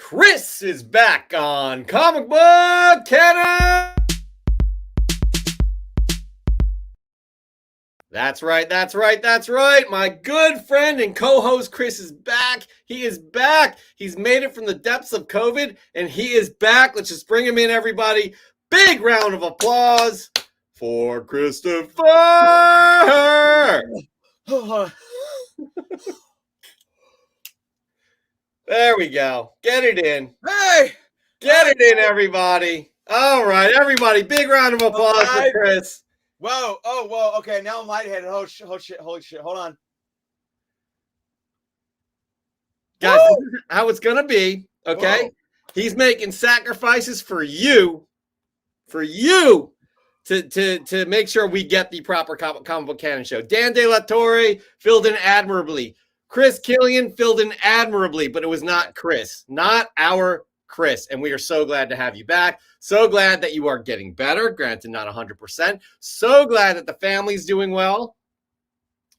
Chris is back on Comic Book Canon. That's right. My good friend and co-host Chris is back. He is back. He's made it from the depths of COVID, and he is back. Let's just bring him in, everybody. Big round of applause for Christopher. There we go. Get it in. Hey! Get it in, everybody. All right, everybody. Big round of applause for Chris. Whoa. Oh, whoa. Okay, now I'm lightheaded. Holy shit. Hold on. Guys, this is how it's going to be, okay? Whoa. He's making sacrifices for you to make sure we get the proper comic book canon show. Dan De La Torre filled in admirably. Chris Killian filled in admirably, but it was not Chris, not our Chris. And we are so glad to have you back. So glad that you are getting better. Granted, not 100%. So glad that the family's doing well.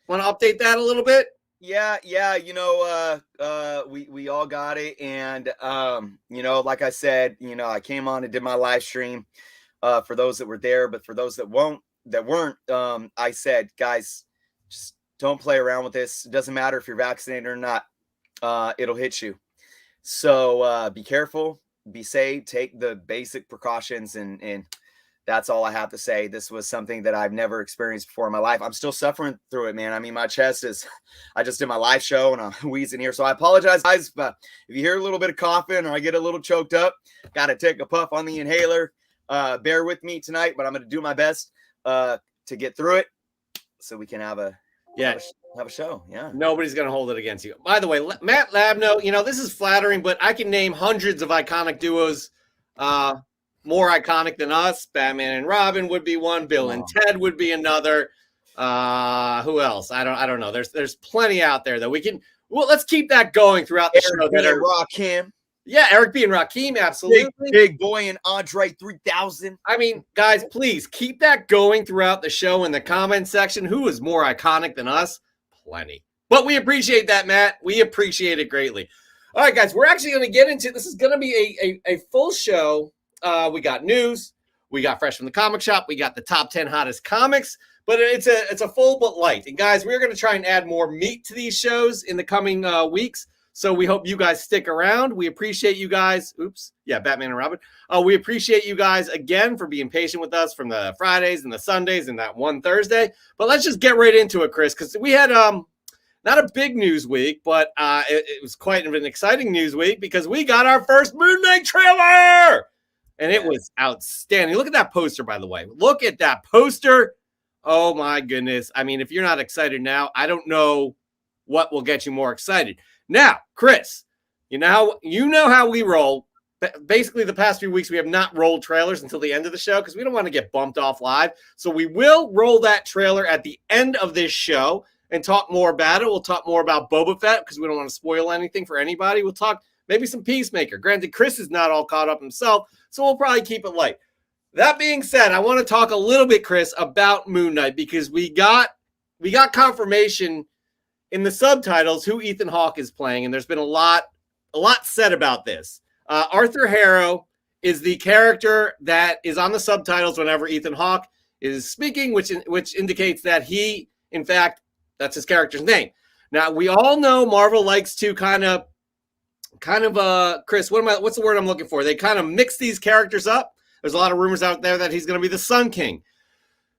Want to update that a little bit? Yeah. You know, we all got it. And, you know, like I said, you know, I came on and did my live stream for those that were there. But for those that weren't, I said, guys, just don't play around with this. It doesn't matter if you're vaccinated or not. It'll hit you. So be careful, be safe, take the basic precautions, and that's all I have to say. This was something that I've never experienced before in my life. I'm still suffering through it, man. I mean, my chest is, I just did my live show and I'm wheezing here. So I apologize, guys, but if you hear a little bit of coughing or I get a little choked up, got to take a puff on the inhaler. Bear with me tonight, but I'm going to do my best to get through it so we can have a show. Yeah. Nobody's going to hold it against you. By the way, Matt Labno, you know, this is flattering, but I can name hundreds of iconic duos more iconic than us. Batman and Robin would be one. Bill and Ted would be another. Who else? I don't know. There's plenty out there that we can. Well, let's keep that going throughout the show. Rakim. Yeah, Eric B. and Rakim, absolutely. Big Boy and Andre 3000. I mean, guys, please keep that going throughout the show in the comment section. Who is more iconic than us? Plenty. But we appreciate that, Matt. We appreciate it greatly. All right, guys, we're actually going to get into this. Is going to be a full show. We got news. We got Fresh from the Comic Shop. We got the top 10 hottest comics. But it's a full but light. And, guys, we're going to try and add more meat to these shows in the coming weeks. So we hope you guys stick around. We appreciate you guys. Batman and Robin. We appreciate you guys again for being patient with us from the Fridays and the Sundays and that one Thursday. But let's just get right into it, Chris, because we had not a big news week, but it was quite an exciting news week because we got our first Moon Knight trailer. And it was outstanding. Look at that poster, by the way. Look at that poster. Oh, my goodness. I mean, if you're not excited now, I don't know what will get you more excited. Now, Chris, you know how we roll. Basically, the past few weeks, we have not rolled trailers until the end of the show because we don't want to get bumped off live. So we will roll that trailer at the end of this show and talk more about it. We'll talk more about Boba Fett because we don't want to spoil anything for anybody. We'll talk maybe some Peacemaker. Granted, Chris is not all caught up himself, so we'll probably keep it light. That being said, I want to talk a little bit, Chris, about Moon Knight because we got confirmation in the subtitles who Ethan Hawke is playing, and there's been a lot said about this. Arthur Harrow is the character that is on the subtitles whenever Ethan Hawke is speaking, which indicates that he, in fact, that's his character's name. Now, we all know Marvel likes to kind of Chris, what's the word I'm looking for? They kind of mix these characters up. There's a lot of rumors out there that he's going to be the Sun King.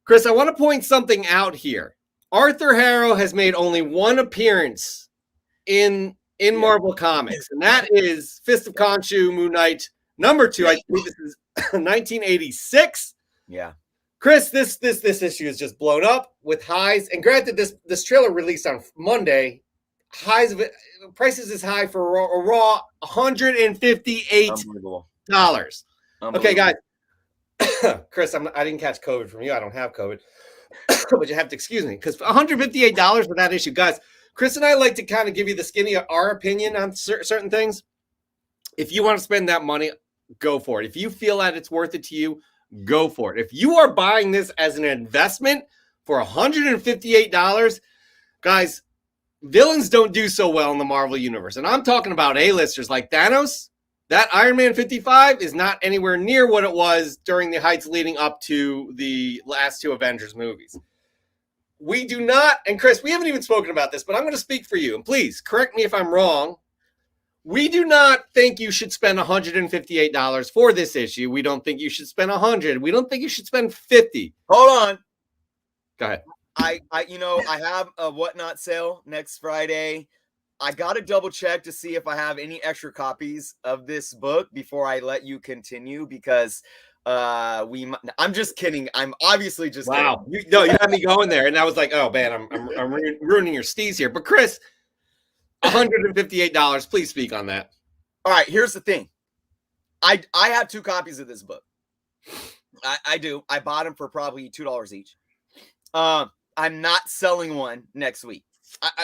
Chris, I want to point something out here. Arthur Harrow has made only one appearance in Marvel Comics, and that is Fist of Khonshu, Moon Knight #2. I believe this is 1986. Yeah. Chris, this issue is just blown up with highs. And granted, this trailer released on Monday. Highs of it, prices is high for a raw $158. Okay, guys. Chris, I didn't catch COVID from you. I don't have COVID. But you have to excuse me because $158 for that issue. Guys, Chris and I like to kind of give you the skinny of our opinion on certain things. If you want to spend that money, go for it. If you feel that it's worth it to you, go for it. If you are buying this as an investment for $158, guys, villains don't do so well in the Marvel Universe. And I'm talking about A-listers like Thanos. That Iron Man 55 is not anywhere near what it was during the heights leading up to the last two Avengers movies. We do not, and Chris, we haven't even spoken about this, but I'm going to speak for you. And please correct me if I'm wrong. We do not think you should spend $158 for this issue. We don't think you should spend $100. We don't think you should spend $50. Hold on. Go ahead. I have a Whatnot sale next Friday. I got to double check to see if I have any extra copies of this book before I let you continue, because I'm just kidding. I'm obviously just wow. You had me going there, and I was like, oh man, I'm ruining your steez here. But Chris, $158. Please speak on that. All right, here's the thing. I have 2 copies of this book. I do. I bought them for probably $2 each. I'm not selling one next week.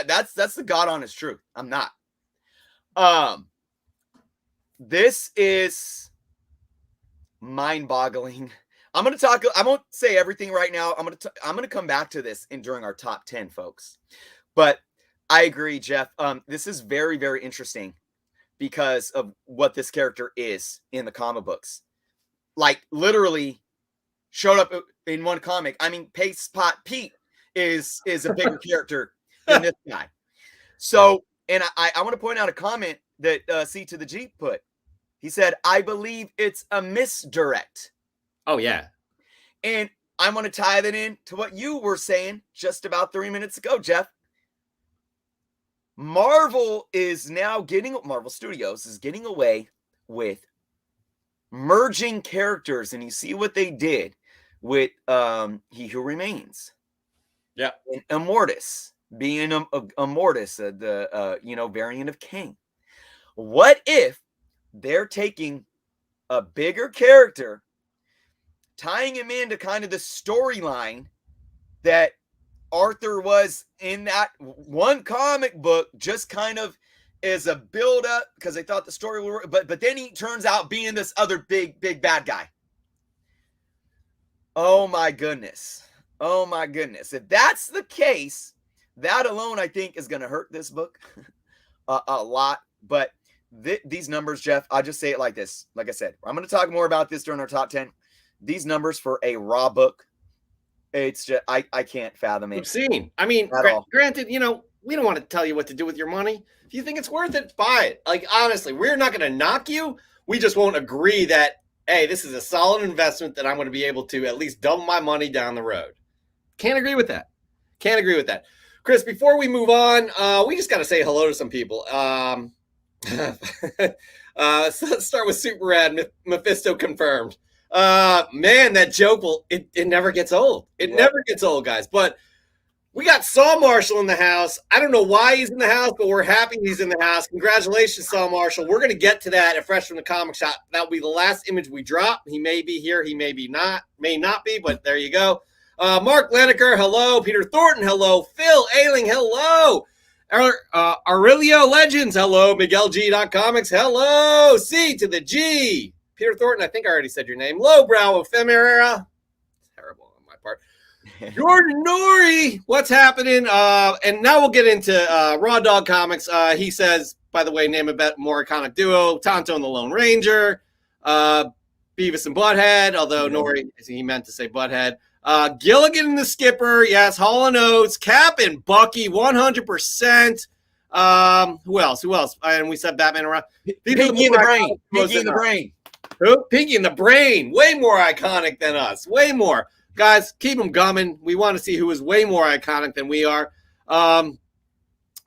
That's the God honest truth. I'm not. This is mind-boggling. I won't say everything right now. I'm gonna come back to this during our top 10, folks. But I agree, Jeff. This is very, very interesting because of what this character is in the comic books. Like, literally showed up in one comic. I mean, Paste Pot Pete is a bigger character than this guy. So, and I want to point out a comment that C to the G put. He said, I believe it's a misdirect. Oh, yeah. And I want to tie that in to what you were saying just about 3 minutes ago, Jeff. Marvel Studios is getting away with merging characters, and you see what they did with He Who Remains. Yeah. And Immortus being Immortus, the variant of King. What if they're taking a bigger character, tying him into kind of the storyline that Arthur was in that one comic book, just kind of as a build up because they thought the story would work, but then he turns out being this other big bad guy. Oh my goodness. If that's the case, that alone I think is going to hurt this book a lot. But these numbers, Jeff, I'll just say it like this. Like I said, I'm going to talk more about this during our top 10. These numbers for a raw book, it's just I can't fathom it. Obscene. I mean, granted, we don't want to tell you what to do with your money. If you think it's worth it, buy it. Like, honestly, we're not going to knock you. We just won't agree that, hey, this is a solid investment that I'm going to be able to at least double my money down the road. Can't agree with that. Chris, before we move on, we just got to say hello to some people. So let's start with Super Rad. Mephisto confirmed. Man, that joke it never gets old. It never gets old, guys. But we got Saul Marshall in the house. I don't know why he's in the house, but we're happy he's in the house. Congratulations, Saul Marshall. We're going to get to that at Fresh from the Comic Shop. That'll be the last image we drop. He may be here. He may not be, but there you go. Mark Leneker, hello. Peter Thornton, hello. Phil Ailing, hello. Aurelio Legends, hello. MiguelG.comics, hello. C to the G. Peter Thornton, I think I already said your name. Lowbrow Ephemera. Terrible on my part. Jordan Nori, what's happening? And now we'll get into Raw Dog Comics. He says, by the way, name a more iconic duo, Tonto and the Lone Ranger, Beavis and Butthead, although Nori, he meant to say Butthead. Gilligan and the Skipper, yes, Hall & Oates, Cap and Bucky, 100%. Who else? And we said Batman around. Pinky in the Brain. Who? Pinky in the Brain. Way more iconic than us. Way more. Guys, keep them coming. We want to see who is way more iconic than we are.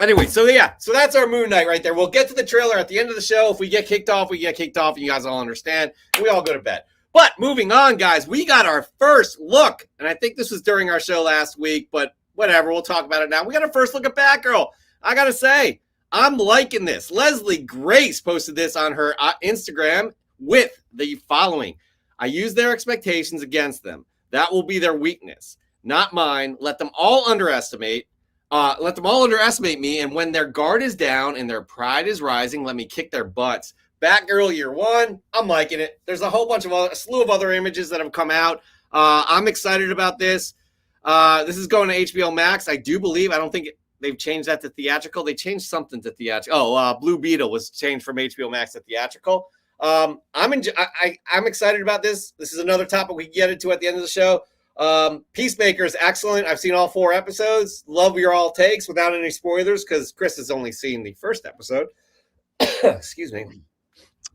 Anyway, so that's our Moon Knight right there. We'll get to the trailer at the end of the show. If we get kicked off, and you guys all understand. And we all go to bed. But moving on, guys, we got our first look. And I think this was during our show last week, but whatever. We'll talk about it now. We got our first look at Batgirl. I got to say, I'm liking this. Leslie Grace posted this on her Instagram with the following. I use their expectations against them. That will be their weakness, not mine. Let them all underestimate me. And when their guard is down and their pride is rising, let me kick their butts. Batgirl year one. I'm liking it. There's a slew of other images that have come out. I'm excited about this. This is going to HBO Max. I do believe. I don't think they've changed that to theatrical. They changed something to theatrical. Blue Beetle was changed from HBO Max to theatrical. I'm excited about this. This is another topic we can get into at the end of the show. Peacemaker is excellent. I've seen all 4 episodes. Love your all takes without any spoilers because Chris has only seen the first episode. Excuse me.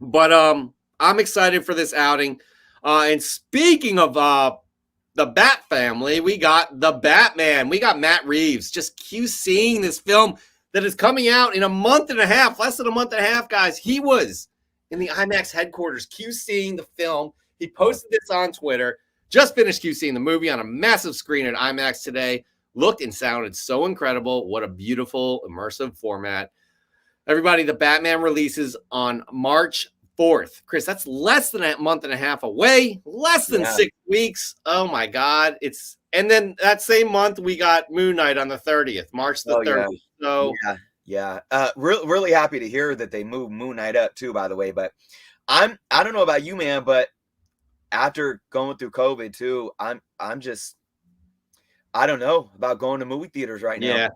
But I'm excited for this outing. And speaking of the Bat family, we got the Batman. We got Matt Reeves just QCing this film that is coming out in a month and a half, less than a month and a half, guys. He was in the IMAX headquarters QCing the film. He posted this on Twitter. Just finished QCing the movie on a massive screen at IMAX today. Looked and sounded so incredible. What a beautiful, immersive format. Everybody, the Batman releases on March 4th. Chris, that's less than a month and a half away. Less than 6 weeks. Oh, my God. And then that same month, we got Moon Knight on the 30th, March the 30th. Yeah. Really happy to hear that they moved Moon Knight up, too, by the way. But I don't know about you, man, but after going through COVID too, I'm just, I don't know about going to movie theaters right now.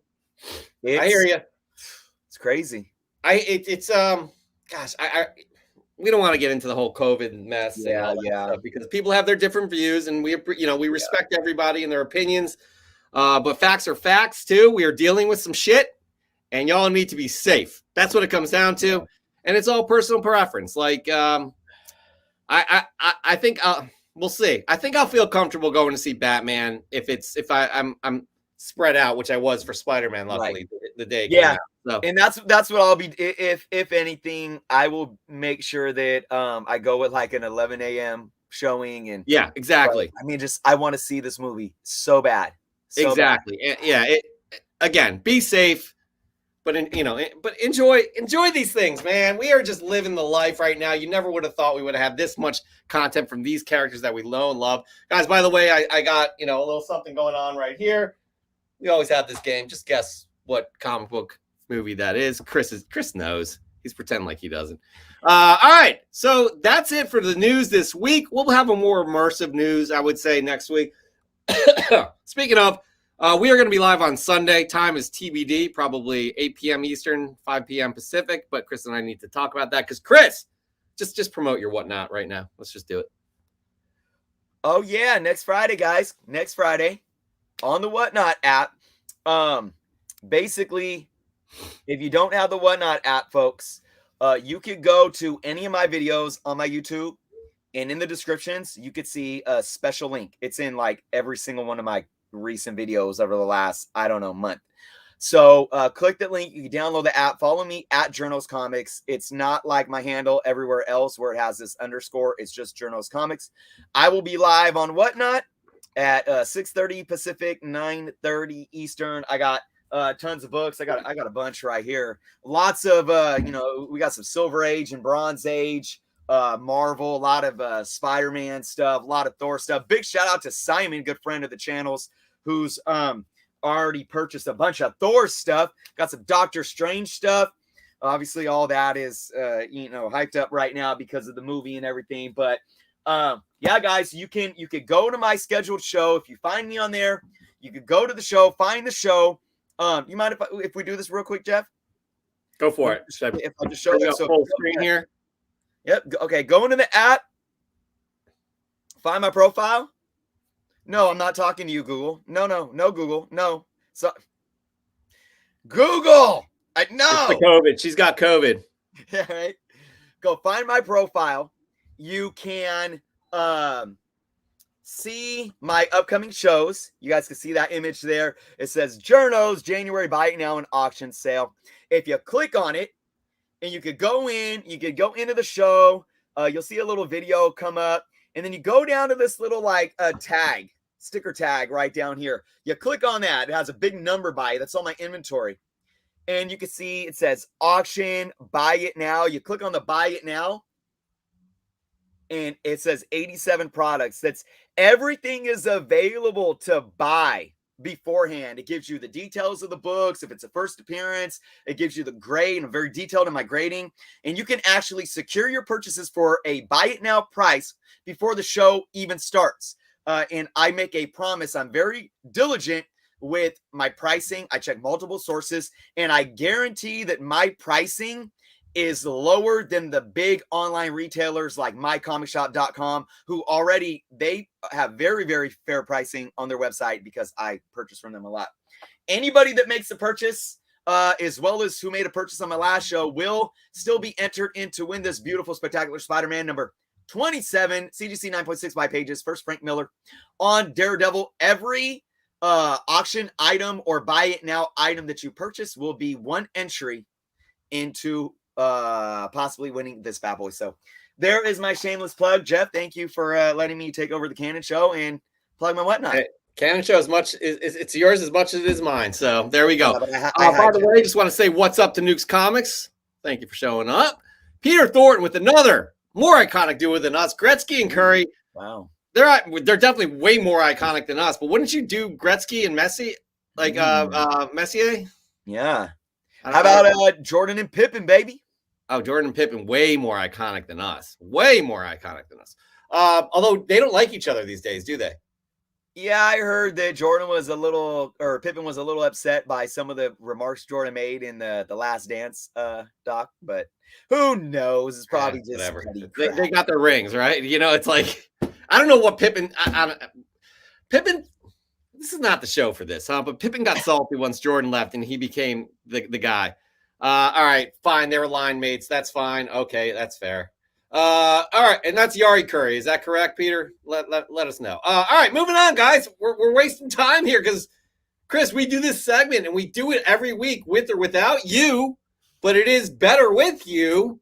Yeah, I hear you. It's crazy. Gosh, we don't want to get into the whole COVID mess. Yeah, stuff because people have their different views, and we respect everybody and their opinions. But facts are facts too. We are dealing with some shit, and y'all need to be safe. That's what it comes down to, and it's all personal preference. Like, I think we'll see. I think I'll feel comfortable going to see Batman if I'm spread out, which I was for Spider-Man. Luckily, the day. Yeah, so. And that's what I'll be. If anything, I will make sure that I go with like an 11 a.m. showing. And yeah, exactly. I mean, I want to see this movie so bad. Exactly. Bad. Yeah. Again, be safe. But enjoy these things, man. We are just living the life right now. You never would have thought we would have had this much content from these characters that we know and love. Guys, by the way, I got a little something going on right here. We always have this game. Just guess what comic book movie that is. Chris knows. He's pretending like he doesn't. All right. So that's it for the news this week. We'll have a more immersive news, I would say, next week. Speaking of, we are going to be live on Sunday. Time is TBD, probably 8 p.m. Eastern, 5 p.m. Pacific. But Chris and I need to talk about that because Chris, just promote your whatnot right now. Let's just do it. Oh yeah, next Friday, guys. Next Friday on the Whatnot app. Basically, if you don't have the Whatnot app, folks, you could go to any of my videos on my YouTube, and in the descriptions, you could see a special link. It's in like every single one of my recent videos over the last, month. So click that link. You can download the app. Follow me at Journos Comics. It's not like my handle everywhere else where it has this underscore. It's just Journos Comics. I will be live on Whatnot at 6:30 Pacific, 9:30 Eastern. I got tons of books. I got a bunch right here. Lots of we got some Silver Age and Bronze Age, Marvel, a lot of Spider-Man stuff, a lot of Thor stuff. Big shout out to Simon, good friend of the channel's, who's already purchased a bunch of Thor stuff. Got some Doctor Strange stuff. Obviously, all that is hyped up right now because of the movie and everything. But yeah, guys, you could go to my scheduled show. If you find me on there, you could go to the show, find the show. You mind if we do this real quick, Jeff? Go for it. If I just show you full screen here. Yep. Okay. Go into the app. Find my profile. No, I'm not talking to you, Google. No, Google. No. So, Google. No. It's the COVID. She's got COVID. All right. Go find my profile. You can see my upcoming shows. You guys can see that image there. It says Journos January Buy It Now and Auction Sale. If you click on it, and you could go into the show. You'll see a little video come up, and then you go down to this little sticker tag right down here. You click on that. It has a big number by it. That's all my inventory. And you can see it says auction, buy it now. You click on the buy it now, and it says 87 products. That's everything is available to buy beforehand. It gives you the details of the books. If it's a first appearance, it gives you the grade, and I'm very detailed in my grading. And you can actually secure your purchases for a buy it now price before the show even starts. And I make a promise. I'm very diligent with my pricing. I check multiple sources, and I guarantee that my pricing is lower than the big online retailers like mycomicshop.com, who already, they have very, very fair pricing on their website because I purchase from them a lot. Anybody that makes a purchase, as well as who made a purchase on my last show, will still be entered in to win this beautiful, spectacular Spider-Man number 27, CGC 9.6 by pages, first Frank Miller on Daredevil. Every auction item or buy it now item that you purchase will be one entry into possibly winning this bad boy. So there is my shameless plug. Jeff, thank you for letting me take over the Canon Show and plug my whatnot. Hey, Canon Show, as much it's yours as much as it is mine. So there we go. By the way, just want to say what's up to Nukes Comics. Thank you for showing up. Peter Thornton with another more iconic duo than us, Gretzky and Curry. Wow. They're definitely way more iconic than us, but wouldn't you do Gretzky and Messi? Like Messier? Yeah. How about Jordan and Pippen, baby? Oh, Jordan and Pippen, way more iconic than us. Way more iconic than us. Although they don't like each other these days, do they? Yeah, I heard that Pippen was a little upset by some of the remarks Jordan made in the Last Dance doc, but who knows? It's probably just whatever. They got their rings, right? You know, it's like, I don't know what Pippen. Pippen. This is not the show for this, huh? But Pippen got salty once Jordan left, and he became the guy. All right, fine. They were line mates. That's fine. Okay, that's fair. All right, and that's Yari Curry. Is that correct, Peter? Let us know. All right, moving on, guys. We're wasting time here because, Chris, we do this segment, and we do it every week with or without you, but it is better with you.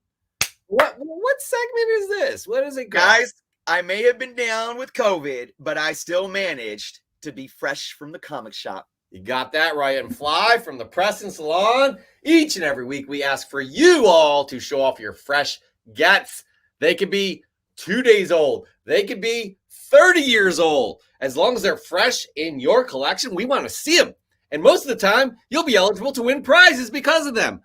What segment is this? What is it, guys? I may have been down with COVID, but I still managed to be fresh from the comic shop. You got that right. And fly from the press and salon. Each and every week, we ask for you all to show off your fresh gets. They could be 2 days old. They could be 30 years old. As long as they're fresh in your collection, we want to see them. And most of the time, you'll be eligible to win prizes because of them.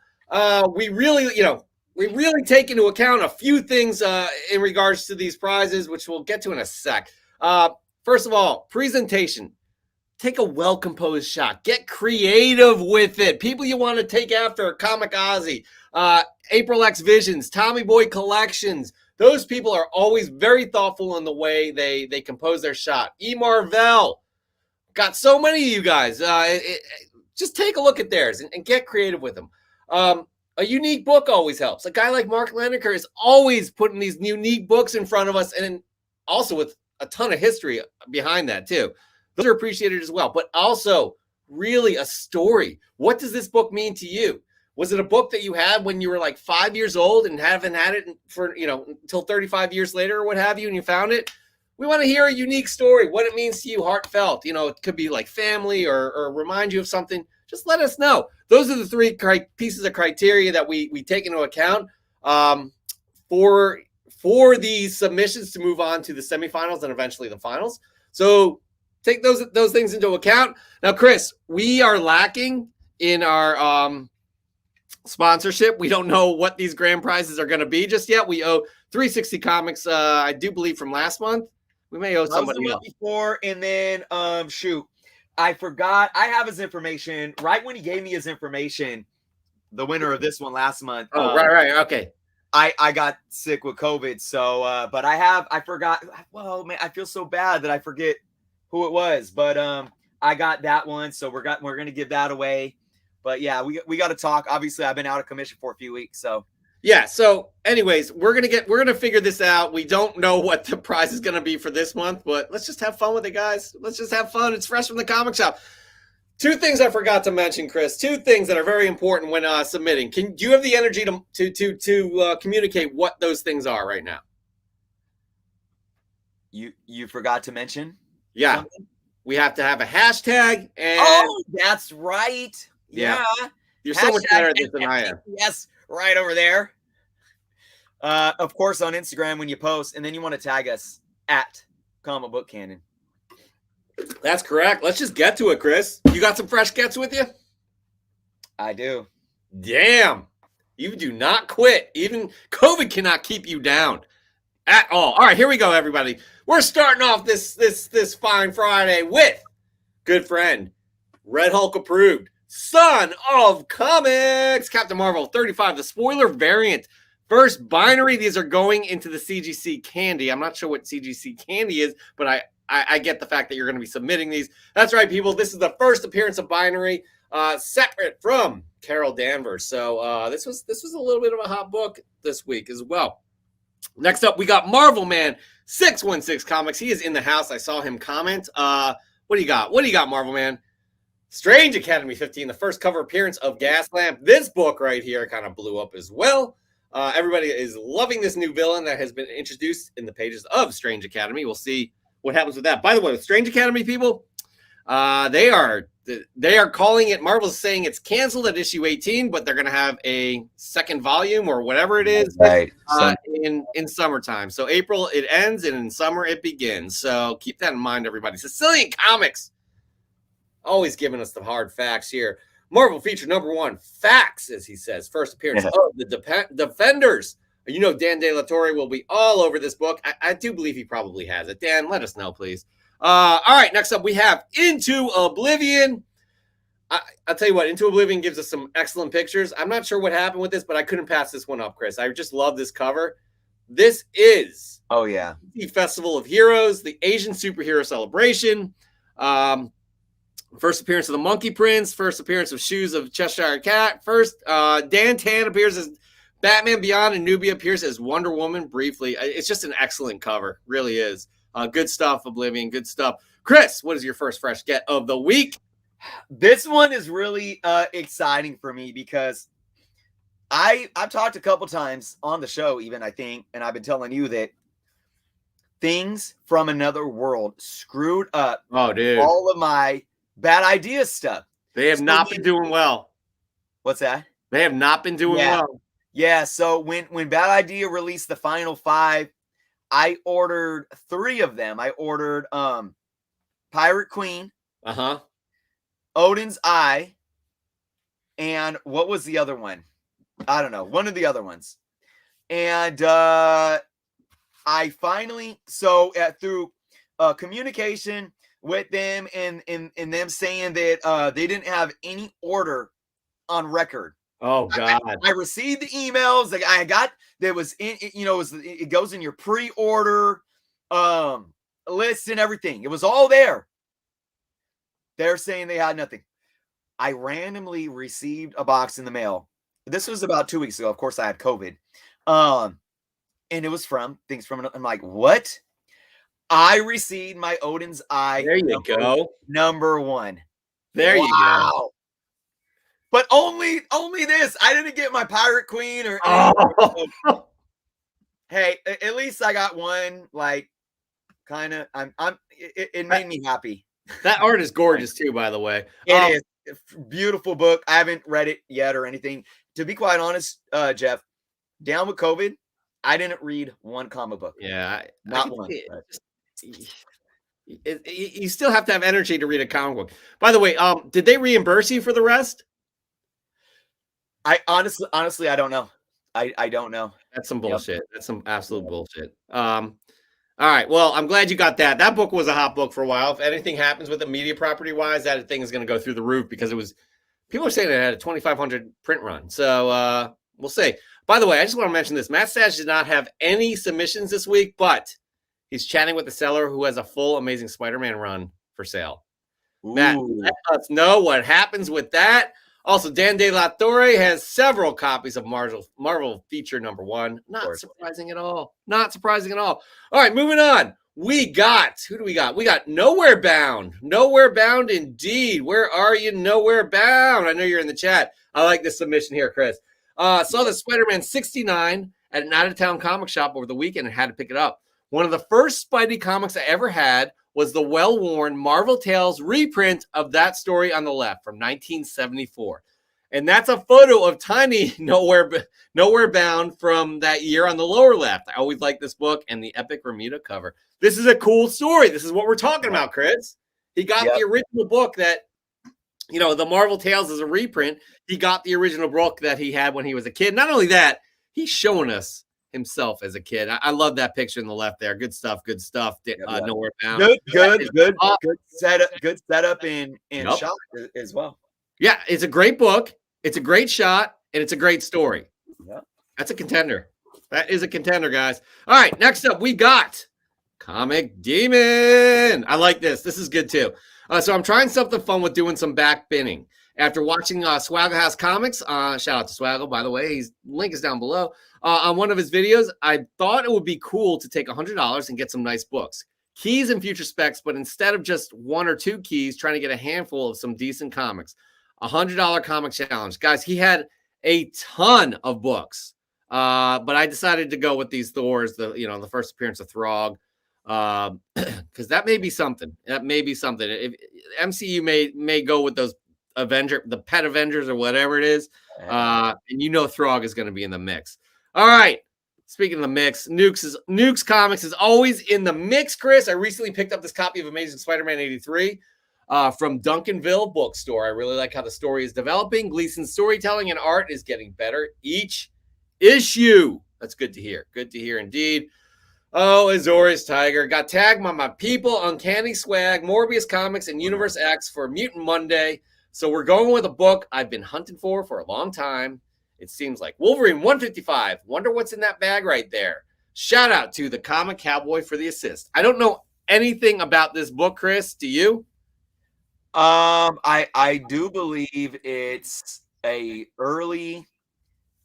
We really take into account a few things in regards to these prizes, which we'll get to in a sec. First of all, presentation. Take a well-composed shot. Get creative with it. People you want to take after, Comic Ozzy, April X Visions, Tommy Boy Collections. Those people are always very thoughtful in the way they compose their shot. E. Marvell. Got so many of you guys. Just take a look at theirs and get creative with them. A unique book always helps. A guy like Mark Lineker is always putting these unique books in front of us, and also with a ton of history behind that too. Those are appreciated as well, but also really a story. What does this book mean to you? Was it a book that you had when you were like 5 years old and haven't had it for, until 35 years later or what have you, and you found it? We want to hear a unique story, what it means to you, heartfelt. It could be like family or remind you of something. Just let us know. Those are the three pieces of criteria that we take into account for these submissions to move on to the semifinals and eventually the finals. So take those things into account. Now, Chris, we are lacking in our sponsorship. We don't know what these grand prizes are going to be just yet. We owe 360 Comics, I do believe, from last month. We may owe somebody else before, and then I forgot. I have his information right when he gave me his information. The winner of this one last month. Oh, right. Okay. I got sick with COVID, so but I forgot. Well, man, I feel so bad that I forget who it was, but I got that one, so we're gonna give that away. But yeah, we got to talk. Obviously, I've been out of commission for a few weeks, so yeah. So, anyways, we're gonna figure this out. We don't know what the prize is gonna be for this month, but let's just have fun with it, guys. Let's just have fun. It's fresh from the comic shop. Two things I forgot to mention, Chris. Two things that are very important when submitting. Do you have the energy to communicate what those things are right now? You forgot to mention? Yeah. Something? We have to have a hashtag. And oh, that's right. Yeah. You're so much better at this than I am. Yes, right over there. Of course, on Instagram when you post, and then you want to tag us at Comic Book Canon. That's correct. Let's just get to it, Chris. You got some fresh gets with you? I do. Damn. You do not quit. Even COVID cannot keep you down at all. All right, here we go, everybody. We're starting off this fine Friday with good friend, Red Hulk approved, Son of Comics, Captain Marvel 35, the spoiler variant. First binary. These are going into the CGC Candy. I'm not sure what CGC Candy is, but I get the fact that you're going to be submitting these. That's right, people. This is the first appearance of binary, separate from Carol Danvers. So this was a little bit of a hot book this week as well. Next up, we got Marvel Man 616 Comics. He is in the house. I saw him comment. What do you got? What do you got, Marvel Man? Strange Academy 15, the first cover appearance of Gaslamp. This book right here kind of blew up as well. Everybody is loving this new villain that has been introduced in the pages of Strange Academy. We'll see what happens with that. By the way, with Strange Academy, people, they are calling it. Marvel's saying it's canceled at issue 18, but they're going to have a second volume or whatever it is in summertime. So April it ends, and in summer it begins. So keep that in mind, everybody. Sicilian Comics, always giving us the hard facts here. Marvel feature number 1, facts, as he says. First appearance of the Defenders. You know Dan De La Torre will be all over this book. I do believe he probably has it. Dan, let us know, please. All right, next up we have Into Oblivion. I'll tell you what, Into Oblivion gives us some excellent pictures. I'm not sure what happened with this, but I couldn't pass this one up, Chris. I just love this cover. This is the Festival of Heroes, the Asian superhero celebration. First appearance of the Monkey Prince. First appearance of Shoes of Cheshire Cat. First, Dan Tan appears as Batman Beyond, and Nubia appears as Wonder Woman briefly. It's just an excellent cover. Really is. Good stuff, Oblivion. Good stuff. Chris, what is your first fresh get of the week? This one is really exciting for me because I've talked a couple times on the show, even, I think, and I've been telling you that Things from Another World screwed up all of my Bad Idea stuff. They have not been doing well. What's that? They have not been doing well. Yeah, so when Bad Idea released the final 5, I ordered 3 of them. I ordered Pirate Queen, Odin's Eye, and what was the other one? I don't know. One of the other ones. And I finally, through communication with them and them saying that they didn't have any order on record. Oh God! I received the emails. Like I got that was in, it goes in your pre-order list and everything. It was all there. They're saying they had nothing. I randomly received a box in the mail. This was about 2 weeks ago. Of course, I had COVID. And it was from Things from. I'm like, what? I received my Odin's Eye. There you go. Number 1. There you go. But only this. I didn't get my Pirate Queen or anything. So, hey, at least I got one. Like, kind of. It made me happy. That art is gorgeous too, by the way. It is a beautiful book. I haven't read it yet or anything. To be quite honest, Jeff, down with COVID, I didn't read one comic book. Yeah, not one. You still have to have energy to read a comic book. By the way, did they reimburse you for the rest? I honestly, I don't know. I don't know. That's some bullshit. Yep. That's some absolute bullshit. All right. Well, I'm glad you got that. That book was a hot book for a while. If anything happens with it media property wise, that thing is going to go through the roof because it was. People are saying it had a 2,500 print run. So we'll see. By the way, I just want to mention this. Matt Stash did not have any submissions this week, but he's chatting with the seller who has a full Amazing Spider-Man run for sale. Ooh. Matt, let us know what happens with that. Also, Dan De La Torre has several copies of Marvel feature number 1. Not surprising at all. Not surprising at all. All right, moving on. We got, who do we got? We got Nowhere Bound. Nowhere Bound indeed. Where are you, Nowhere Bound? I know you're in the chat. I like this submission here, Chris. Saw the Spider-Man 69 at an out-of-town comic shop over the weekend and had to pick it up. One of the first Spidey comics I ever had was the well-worn Marvel Tales reprint of that story on the left from 1974. And that's a photo of Tiny Nowhere Bound from that year on the lower left. I always like this book and the epic Bermuda cover. This is a cool story. This is what we're talking about, Chris. He got the original book that, the Marvel Tales is a reprint. He got the original book that he had when he was a kid. Not only that, he's showing us himself as a kid. I love that picture in the left there. Good stuff. Nowhere Bound. Good setup in shot as well. Yeah, it's a great book. It's a great shot, and it's a great story. Yeah. That's a contender. That is a contender, guys. All right, next up, we got Comic Demon. I like this. This is good too. So I'm trying something fun with doing some back binning. After watching Swaggle House Comics, shout out to Swaggle, by the way. His link is down below. On one of his videos, I thought it would be cool to take $100 and get some nice books. Keys and future specs, but instead of just one or two keys, trying to get a handful of some decent comics. $100 comic challenge. Guys, he had a ton of books. But I decided to go with these Thors, the first appearance of Throg. Because that may be something. That may be something. If MCU may go with those the Pet Avengers or whatever it is. And Throg is going to be in the mix. All right. Speaking of the mix, Nukes Comics is always in the mix, Chris. I recently picked up this copy of Amazing Spider-Man 83 from Duncanville Bookstore. I really like how the story is developing. Gleason's storytelling and art is getting better each issue. That's good to hear. Good to hear indeed. Oh, Azorius Tiger got tagged by my people, Uncanny Swag, Morbius Comics, and Universe X for Mutant Monday. So we're going with a book I've been hunting for a long time. It seems like Wolverine 155. Wonder what's in that bag right there. Shout out to the Comic Cowboy for the assist. I don't know anything about this book, Chris. Do you? I do believe it's a early.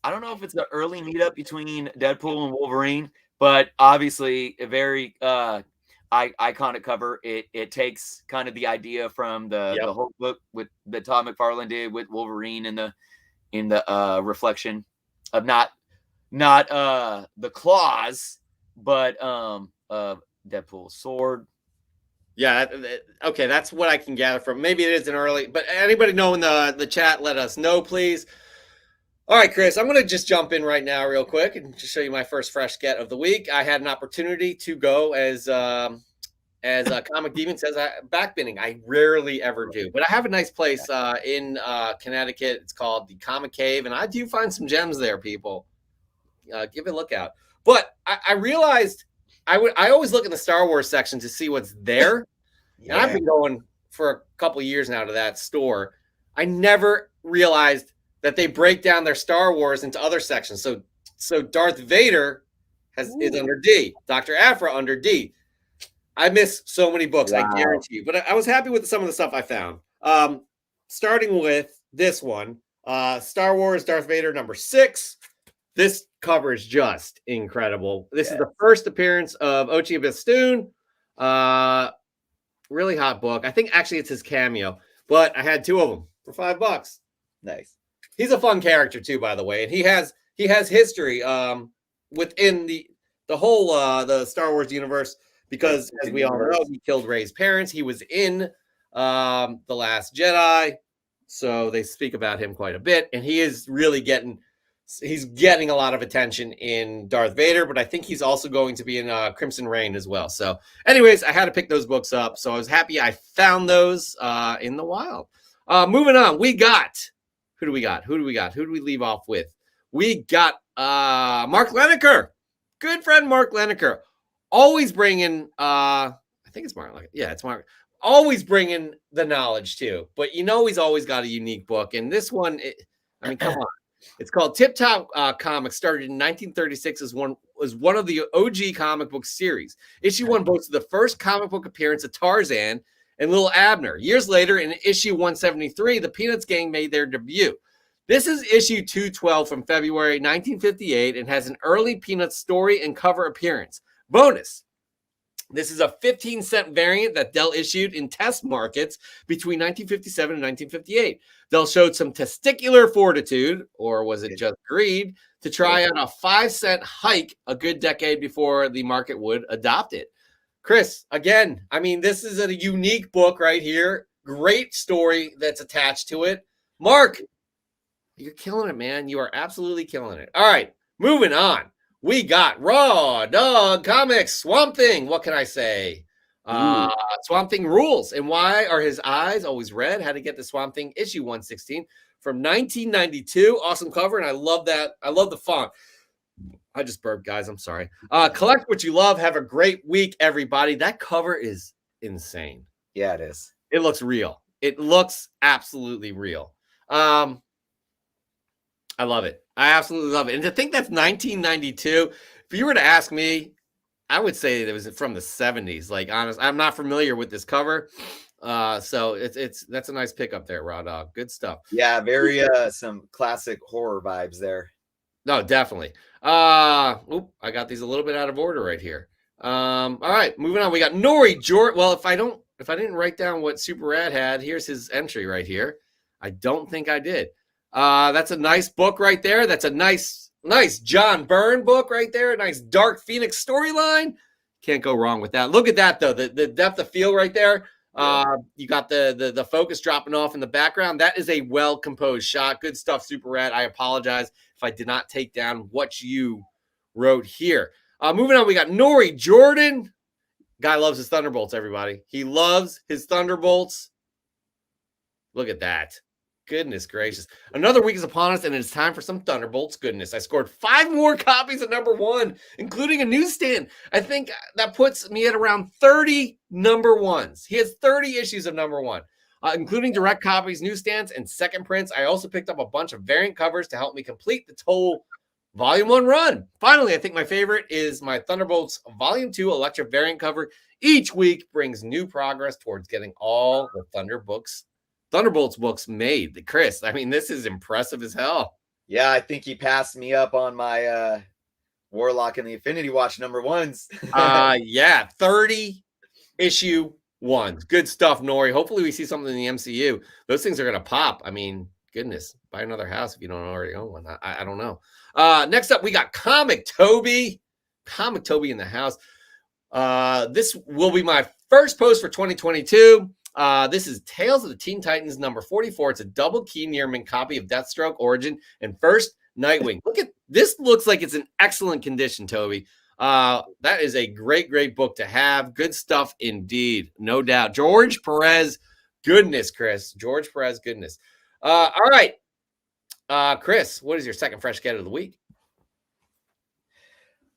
I don't know if it's an early meetup between Deadpool and Wolverine, but obviously a very iconic cover. It takes kind of the idea from the whole book with that Todd McFarlane did with Wolverine in the reflection of not the claws, but Deadpool's sword. Yeah, okay, that's what I can gather from. Maybe it is an early, but anybody know in the chat, let us know, please. All right, Chris, I'm going to just jump in right now real quick and just show you my first fresh get of the week. I had an opportunity to go as Comic Demon says, backbinning. I rarely ever do, but I have a nice place in Connecticut. It's called the Comic Cave, and I do find some gems there, people. Give it a look out. But I realized I always look in the Star Wars section to see what's there. Yeah. And I've been going for a couple of years now to that store. I never realized that they break down their Star Wars into other sections. So Darth Vader is under D. Dr. Aphra under D. I miss so many books, wow. I guarantee you. But I was happy with some of the stuff I found. Starting with this one, Star Wars Darth Vader #6. This cover is just incredible. This is the first appearance of Ochi Bestoon. Really hot book. I think actually it's his cameo, but I had two of them for $5. Nice. He's a fun character too, by the way, and he has history within the whole the Star Wars universe because, as we all know, he killed Rey's parents. He was in The Last Jedi, so they speak about him quite a bit, and he is really getting a lot of attention in Darth Vader, but I think he's also going to be in Crimson Reign as well. So anyways, I had to pick those books up. So I was happy I found those in the wild. Moving on, we got, who do we leave off with? We got Mark Leneker, good friend Mark Leneker. Always bringing, I think it's Mark. Yeah, it's Mark. Always bringing the knowledge too. But he's always got a unique book. And this one, come on. It's called Tip Top Comics. Started in 1936 as one of the OG comic book series. Issue 1 boasted the first comic book appearance of Tarzan and Little Abner. Years later, in issue 173, the Peanuts gang made their debut. This is issue 212 from February 1958 and has an early Peanuts story and cover appearance. Bonus. This is a 15-cent variant that Dell issued in test markets between 1957 and 1958. Dell showed some testicular fortitude, or was it just greed, to try out a 5-cent hike a good decade before the market would adopt it. Chris, again, this is a unique book right here. Great story that's attached to it. Mark, you're killing it, man. You are absolutely killing it. All right, moving on. We got Raw Dog Comics, Swamp Thing. What can I say? Swamp Thing rules. And why are his eyes always red? How to get the Swamp Thing issue 116 from 1992. Awesome cover. And I love that. I love the font. I just burped, guys. I'm sorry. Collect what you love. Have a great week, everybody. That cover is insane. Yeah, it is. It looks real. It looks absolutely real. I love it. I absolutely love it. And to think that's 1992, if you were to ask me, I would say it was from the 70s. Like, honest, I'm not familiar with this cover. So that's a nice pickup there, Raw Dog. Good stuff. Yeah, very some classic horror vibes there. No, definitely. I got these a little bit out of order right here. All right, moving on. We got Nori Jordan. Well, if I didn't write down what Super Rad had, here's his entry right here. I don't think I did. That's a nice book right there. That's a nice John Byrne book right there. A nice Dark Phoenix storyline. Can't go wrong with that. Look at that though. The depth of field right there. You got the focus dropping off in the background. That is a well composed shot. Good stuff, Super Rad. I apologize if I did not take down what you wrote here. Moving on, we got Nori Jordan. Guy loves his Thunderbolts, everybody. He loves his Thunderbolts. Look at that. Goodness gracious. Another week is upon us, and it's time for some Thunderbolts goodness. I scored 5 more copies of number 1, including a newsstand. I think that puts me at around 30 number 1s. He has 30 issues of number 1, including direct copies, newsstands, and second prints. I also picked up a bunch of variant covers to help me complete the total Volume 1 run. Finally, I think my favorite is my Thunderbolts Volume 2 Electric variant cover. Each week brings new progress towards getting all the Thunderbolts books made. Chris, I mean, this is impressive as hell. Yeah, I think he passed me up on my Warlock and the Infinity Watch number 1s. Yeah, 30 issue 1s. Good stuff, Nori. Hopefully we see something in the MCU. Those things are going to pop. I mean, goodness, buy another house if you don't already own one. I don't know. Next up, we got Comic Toby. Comic Toby in the house. This will be my first post for 2022. This is Tales of the Teen Titans number 44. It's a double key near mint copy of Deathstroke Origin and First Nightwing. Look at this. Looks like it's in excellent condition, Toby. That is a great book to have. Good stuff indeed, no doubt. George Perez goodness, Chris. George Perez goodness. All right, Chris, what is your second fresh get of the week?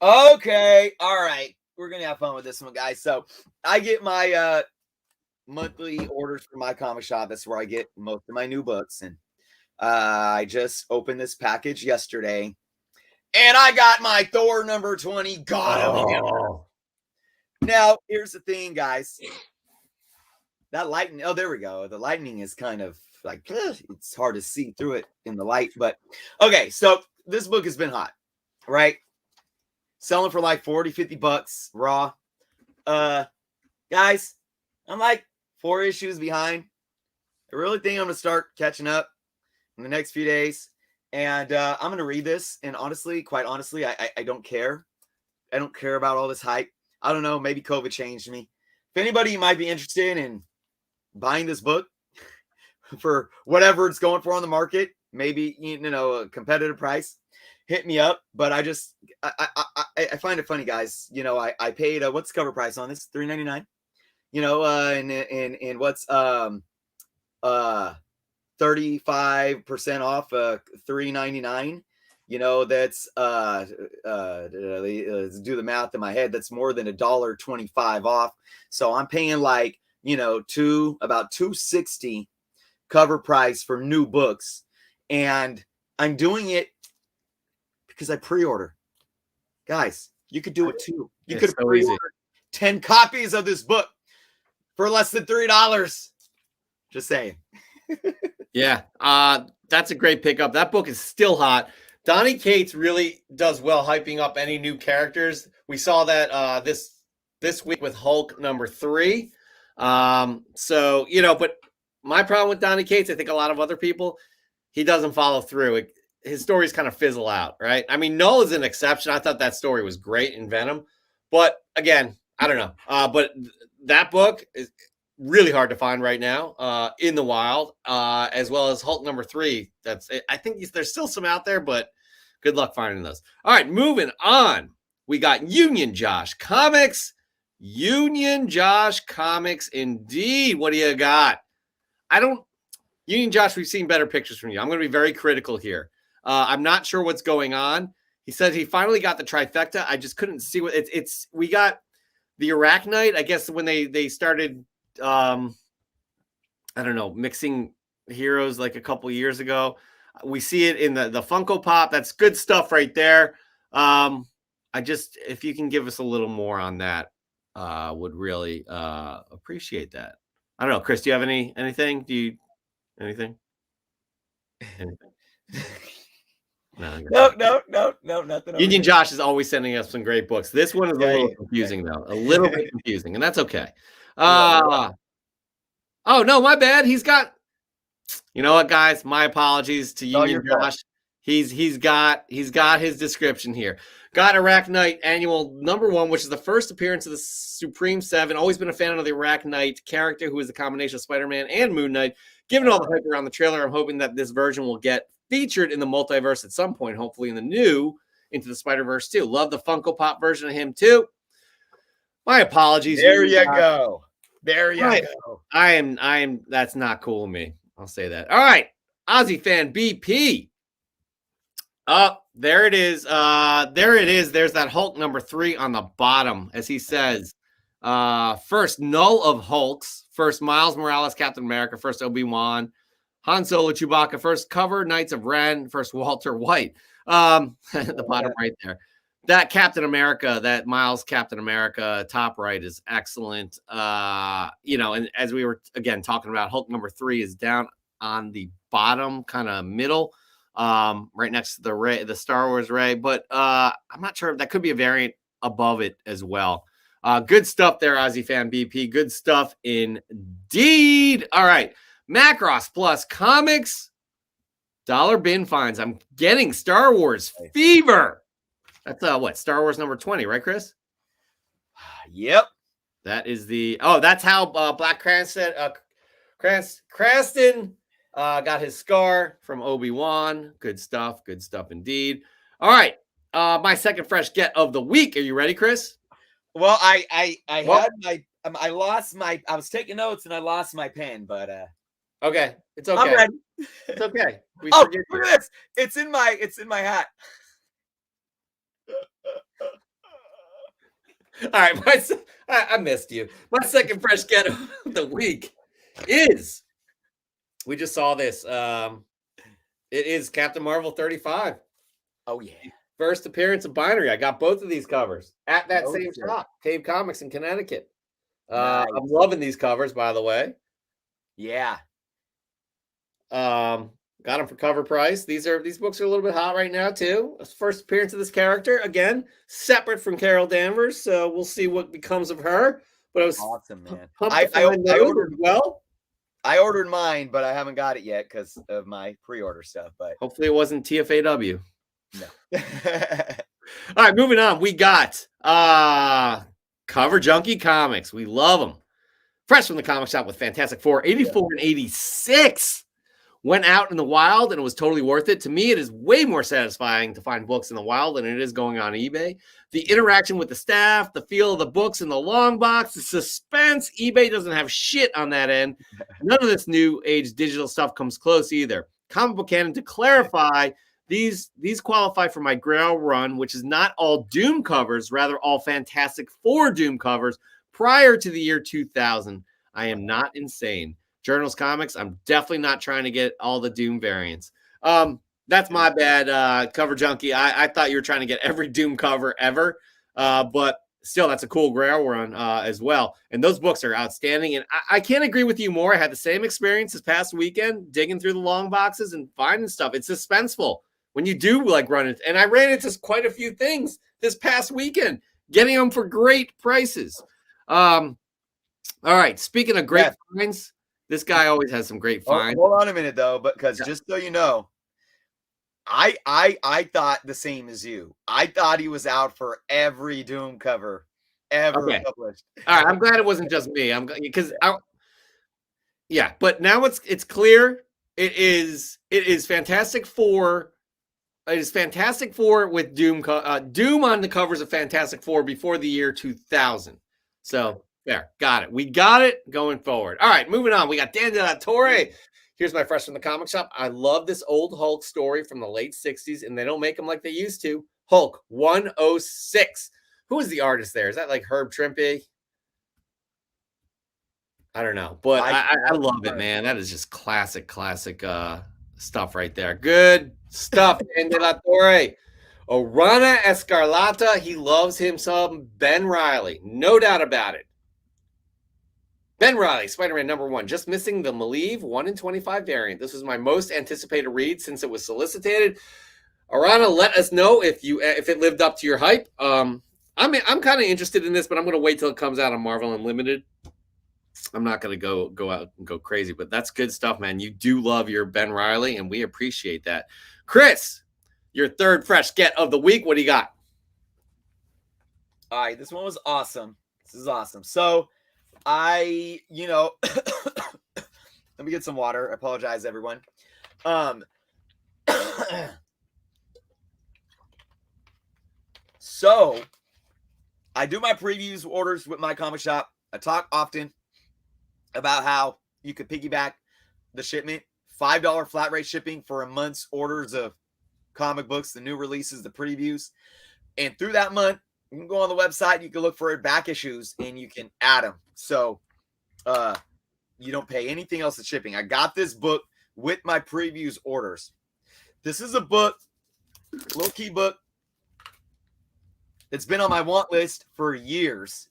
Okay, all right. We're gonna have fun with this one, guys. So I get my monthly orders from my comic shop. That's where I get most of my new books. And I just opened this package yesterday, and I got my Thor number 20 God of Hammer. Now, here's the thing, guys. That lightning, oh, there we go. The lightning is kind of like, it's hard to see through it in the light. But okay, so this book has been hot, right? Selling for like 40, 50 bucks raw. Guys, I'm like 4 issues behind. I really think I'm going to start catching up in the next few days. And I'm going to read this. And honestly, quite honestly, I don't care. I don't care about all this hype. I don't know. Maybe COVID changed me. If anybody might be interested in buying this book for whatever it's going for on the market, maybe, you know, a competitive price, hit me up. But I find it funny, guys. You know, I paid what's the cover price on this? $3.99. You know, and what's 35% off $3.99. You know, that's let's do the math in my head. That's more than $1.25 off. So I'm paying like, you know, about $2.60 cover price for new books, and I'm doing it because I pre-order. Guys, you could do it too. You could pre-order 10 copies of this book for less than $3. Just saying. Yeah, that's a great pickup. That book is still hot. Donny Cates really does well hyping up any new characters. We saw that this week with Hulk number 3. So, you know, but my problem with Donny Cates, I think a lot of other people, he doesn't follow through. His stories kind of fizzle out, right? I mean, Null is an exception. I thought that story was great in Venom. But again, I don't know. But that book is really hard to find right now in the wild, as well as Hulk number 3. I think there's still some out there, but good luck finding those. All right, moving on. We got Union Josh Comics. Union Josh Comics, indeed. What do you got? Union Josh, we've seen better pictures from you. I'm going to be very critical here. I'm not sure what's going on. He said he finally got the trifecta. I just couldn't see what it's. We got the Arachnite, I guess, when they started, I don't know, mixing heroes like a couple years ago. We see it in the Funko Pop. That's good stuff right there. If you can give us a little more on that, would really appreciate that. I don't know, Chris, do you have anything? Anything? No, nothing. Union Josh is always sending us some great books. This one is a little confusing, though. A little bit confusing, and that's okay. Oh, no, my bad. He's got, you know what, guys? My apologies to Union Josh. He's got his description here. Got Iraq Knight Annual #1, which is the first appearance of the Supreme Seven. Always been a fan of the Iraq Knight character, who is a combination of Spider-Man and Moon Knight. Given all the hype around the trailer, I'm hoping that this version will get featured in the multiverse at some point, hopefully in the new Into the Spider-Verse too. Love the Funko Pop version of him too. My apologies. There you go. There you go. I am. That's not cool of me. I'll say that. All right, Aussie fan BP. There it is. There it is. There's that Hulk #3 on the bottom, as he says. First Null of Hulks. First Miles Morales, Captain America. First Obi-Wan, Han Solo, Chewbacca. First cover Knights of Ren. First Walter White. The bottom right there. That Captain America, that Miles Captain America top right is excellent. And as we were again talking about, Hulk #3 is down on the bottom, kind of middle, right next to the Star Wars Ray. But I'm not sure if that could be a variant above it as well. Good stuff there, Aussie fan BP. Good stuff indeed. All right, Macross Plus Comics. Dollar bin finds. I'm getting Star Wars fever. That's what, Star Wars #20, right, Chris? Yep. That is that's how Black Cranston got his scar from Obi-Wan. Good stuff indeed. All right, my second fresh get of the week. Are you ready, Chris? Well, I lost my. I was taking notes and I lost my pen, but okay, it's okay. I'm ready. It's okay. Look at this. It's in my hat. All right, I missed you. My second fresh get of the week is, we just saw this. It is Captain Marvel 35. Oh yeah. First appearance of Binary. I got both of these covers at that same shop, Cave Comics in Connecticut. Nice. I'm loving these covers, by the way. Yeah. Got them for cover price. These books are a little bit hot right now too. First appearance of this character, again, separate from Carol Danvers, so we'll see what becomes of her. But it was awesome, man. I ordered well. I ordered mine, but I haven't got it yet because of my pre-order stuff. But hopefully it wasn't TFAW. No. All right, moving on. We got Cover Junkie Comics. We love them. Fresh from the comic shop with Fantastic Four, 84 and 86. Went out in the wild and it was totally worth it. To me, it is way more satisfying to find books in the wild than it is going on eBay. The interaction with the staff, the feel of the books in the long box, the suspense. eBay doesn't have shit on that end. None of this new age digital stuff comes close either. Comic Book Canon, to clarify, these qualify for my Grail run, which is not all Doom covers, rather all Fantastic Four Doom covers prior to the year 2000. I am not insane. Journals Comics, I'm definitely not trying to get all the Doom variants. That's my bad, Cover Junkie. I thought you were trying to get every Doom cover ever, but still, that's a cool Grail run as well. And those books are outstanding. And I can't agree with you more. I had the same experience this past weekend, digging through the long boxes and finding stuff. It's suspenseful when you do run it. And I ran into quite a few things this past weekend, getting them for great prices. All right, speaking of great finds. This guy always has some great finds. Hold on a minute, though, because just so you know, I thought the same as you. I thought he was out for every Doom cover ever published. All right, I'm glad it wasn't just me. But now it's clear. It is Fantastic Four. It is Fantastic Four with Doom on the covers of Fantastic Four before the year 2000. So. There, got it. We got it going forward. All right, moving on. We got Dan De La Torre. Here's my fresh from the comic shop. I love this old Hulk story from the late 60s, and they don't make them like they used to. Hulk 106. Who is the artist there? Is that like Herb Trimpe? I don't know, but I cannot love it, confirm. man. That is just classic stuff right there. Good stuff, Dan De La Torre. Orana Escarlata, he loves him some Ben Riley. No doubt about it. Ben Riley, Spider-Man #1, just missing the Malieve 1 in 25 variant. This was my most anticipated read since it was solicited. Arana, let us know if it lived up to your hype. I'm kind of interested in this, but I'm going to wait till it comes out on Marvel Unlimited. I'm not going to go out and go crazy, but that's good stuff, man. You do love your Ben Riley, and we appreciate that. Chris, your third fresh get of the week. What do you got? All right, this one was awesome. This is awesome. So let me get some water. I apologize, everyone. So I do my previews orders with my comic shop. I talk often about how you could piggyback the shipment, $5 flat rate shipping for a month's orders of comic books, the new releases, the previews. And through that month, you can go on the website, you can look for back issues, and you can add them. So you don't pay anything else in shipping. I got this book with my previews orders. This is a book, little key book. It's been on my want list for years,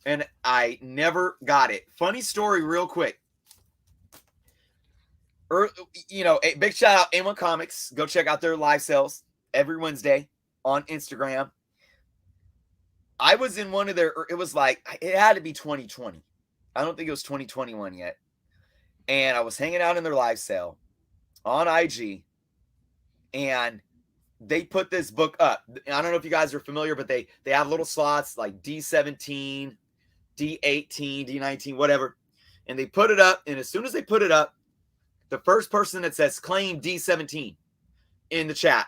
and I never got it. Funny story, real quick. A big shout out A1 Comics. Go check out their live sales every Wednesday on Instagram. I was in one of their, it was like, it had to be 2020. I don't think it was 2021 yet. And I was hanging out in their live sale on IG, and they put this book up. I don't know if you guys are familiar, but they have little slots like D17, D18, D19, whatever. And they put it up. And as soon as they put it up, the first person that says claim D17 in the chat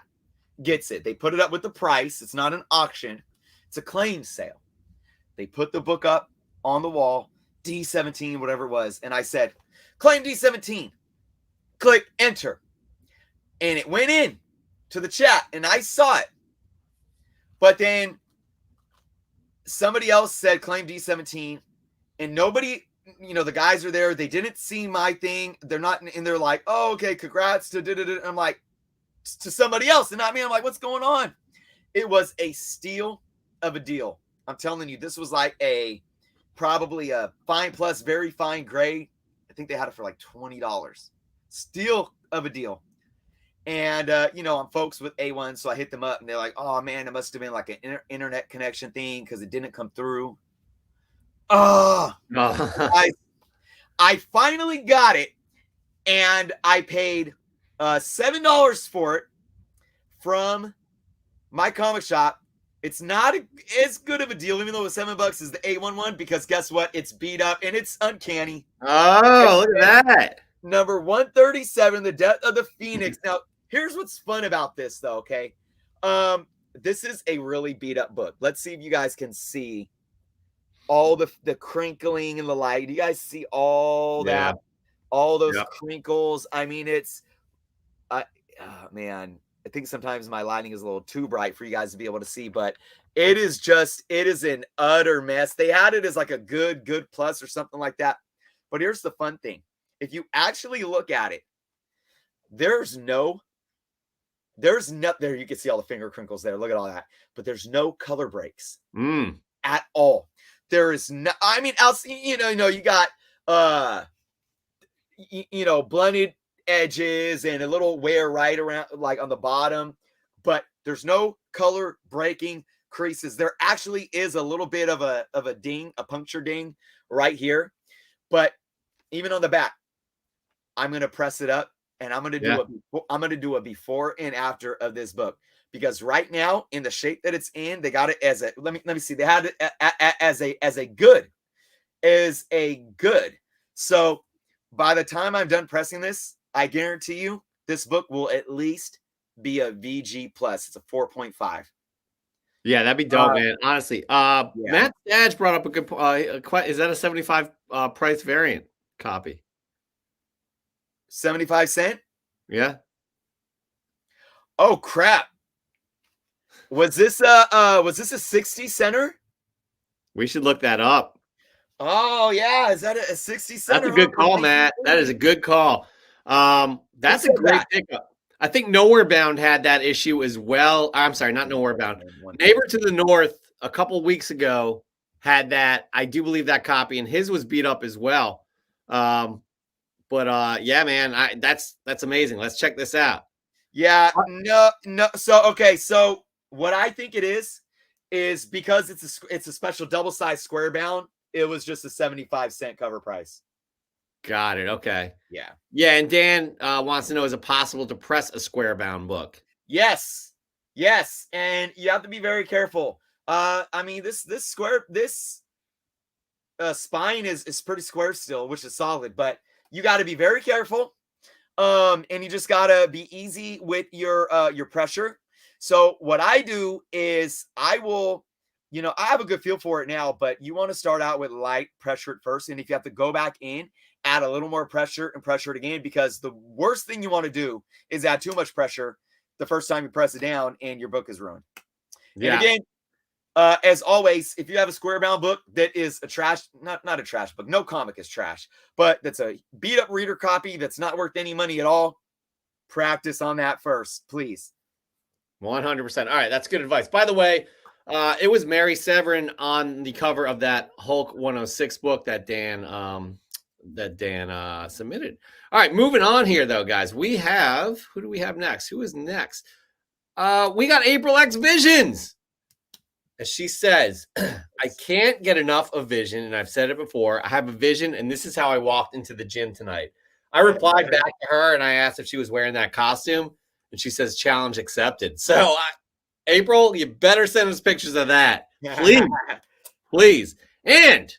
gets it. They put it up with the price. It's not an auction. It's a claim sale. They put the book up on the wall, D17, whatever it was. And I said, claim D17. Click enter. And it went in to the chat, and I saw it. But then somebody else said claim D17, and nobody, the guys are there. They didn't see my thing. They're not, and they're like, oh, okay, congrats to da-da-da. I'm like, to somebody else, and not me. I'm like, what's going on? It was a steal of a deal. I'm telling you, this was like probably a fine plus very fine grade. I think they had it for like $20. Steal of a deal. And, I'm folks with A1, so I hit them up, and they're like, oh, man, it must have been like an internet connection thing because it didn't come through. Oh, I finally got it, and I paid $7 for it from my comic shop. It's not as good of a deal, even though it was $7 is the A1 one, because guess what? It's beat up, and it's uncanny. Oh, look at that. Number 137, The Death of the Phoenix. Now, here's what's fun about this, though, okay? This is a really beat-up book. Let's see if you guys can see all the crinkling and the light. Do you guys see all that? All those crinkles? I mean, it's... man, I think sometimes my lighting is a little too bright for you guys to be able to see, but it is an utter mess. They had it as like a good plus or something like that. But here's the fun thing. If you actually look at it, there's no, there. You can see all the finger crinkles there. Look at all that. But there's no color breaks at all. There is no, I mean, you got, blended edges and a little wear right around, like on the bottom, but there's no color breaking creases. There actually is a little bit of a ding, a puncture ding right here. But even on the back, I'm going to press it up, and I'm going to do a before and after of this book, because right now in the shape that it's in, they got it as a, let me see. They had it as a good. So by the time I'm done pressing this, I guarantee you this book will at least be a VG plus. It's a 4.5. Yeah, that'd be dope, man. Honestly, Matt Stadge brought up a good point. Is that a 75 price variant copy? 75 cents? Yeah. Oh crap. Was this a 60 center? We should look that up. Oh yeah, is that a 60 center? That's a good call, Matt. That is a good call. That's a great pickup. I think Nowhere Bound had that issue as well. I'm sorry, not Nowhere Bound. Neighbor to the North a couple weeks ago had that. I do believe that copy, and his was beat up as well. But yeah, man, that's amazing. Let's check this out. Yeah, no. So okay, so what I think it is because it's a special double-sized square bound. It was just a 75-cent cover price. Got it. Okay. Yeah. Yeah, and Dan wants to know, is it possible to press a square bound book? Yes. Yes, and you have to be very careful. I mean, this spine is pretty square still, which is solid, but you got to be very careful. And you just got to be easy with your pressure. So what I do is I will, I have a good feel for it now, but you want to start out with light pressure at first. And if you have to go back in, add a little more pressure and pressure it again, because the worst thing you want to do is add too much pressure the first time you press it down and your book is ruined. Yeah. And again, as always, if you have a square bound book that is a trash, not a trash book, no comic is trash, but that's a beat up reader copy that's not worth any money at all, practice on that first, please. 100%. All right, that's good advice. By the way, it was Mary Severin on the cover of that Hulk 106 book that Dan submitted. All right, moving on here though, guys. We have, who do we have next? Who is next? We got April X Visions. As she says, I can't get enough of Vision, and I've said it before. I have a vision, and this is how I walked into the gym tonight. I replied back to her, and I asked if she was wearing that costume, and she says, challenge accepted. So, April, you better send us pictures of that. Please. Please. And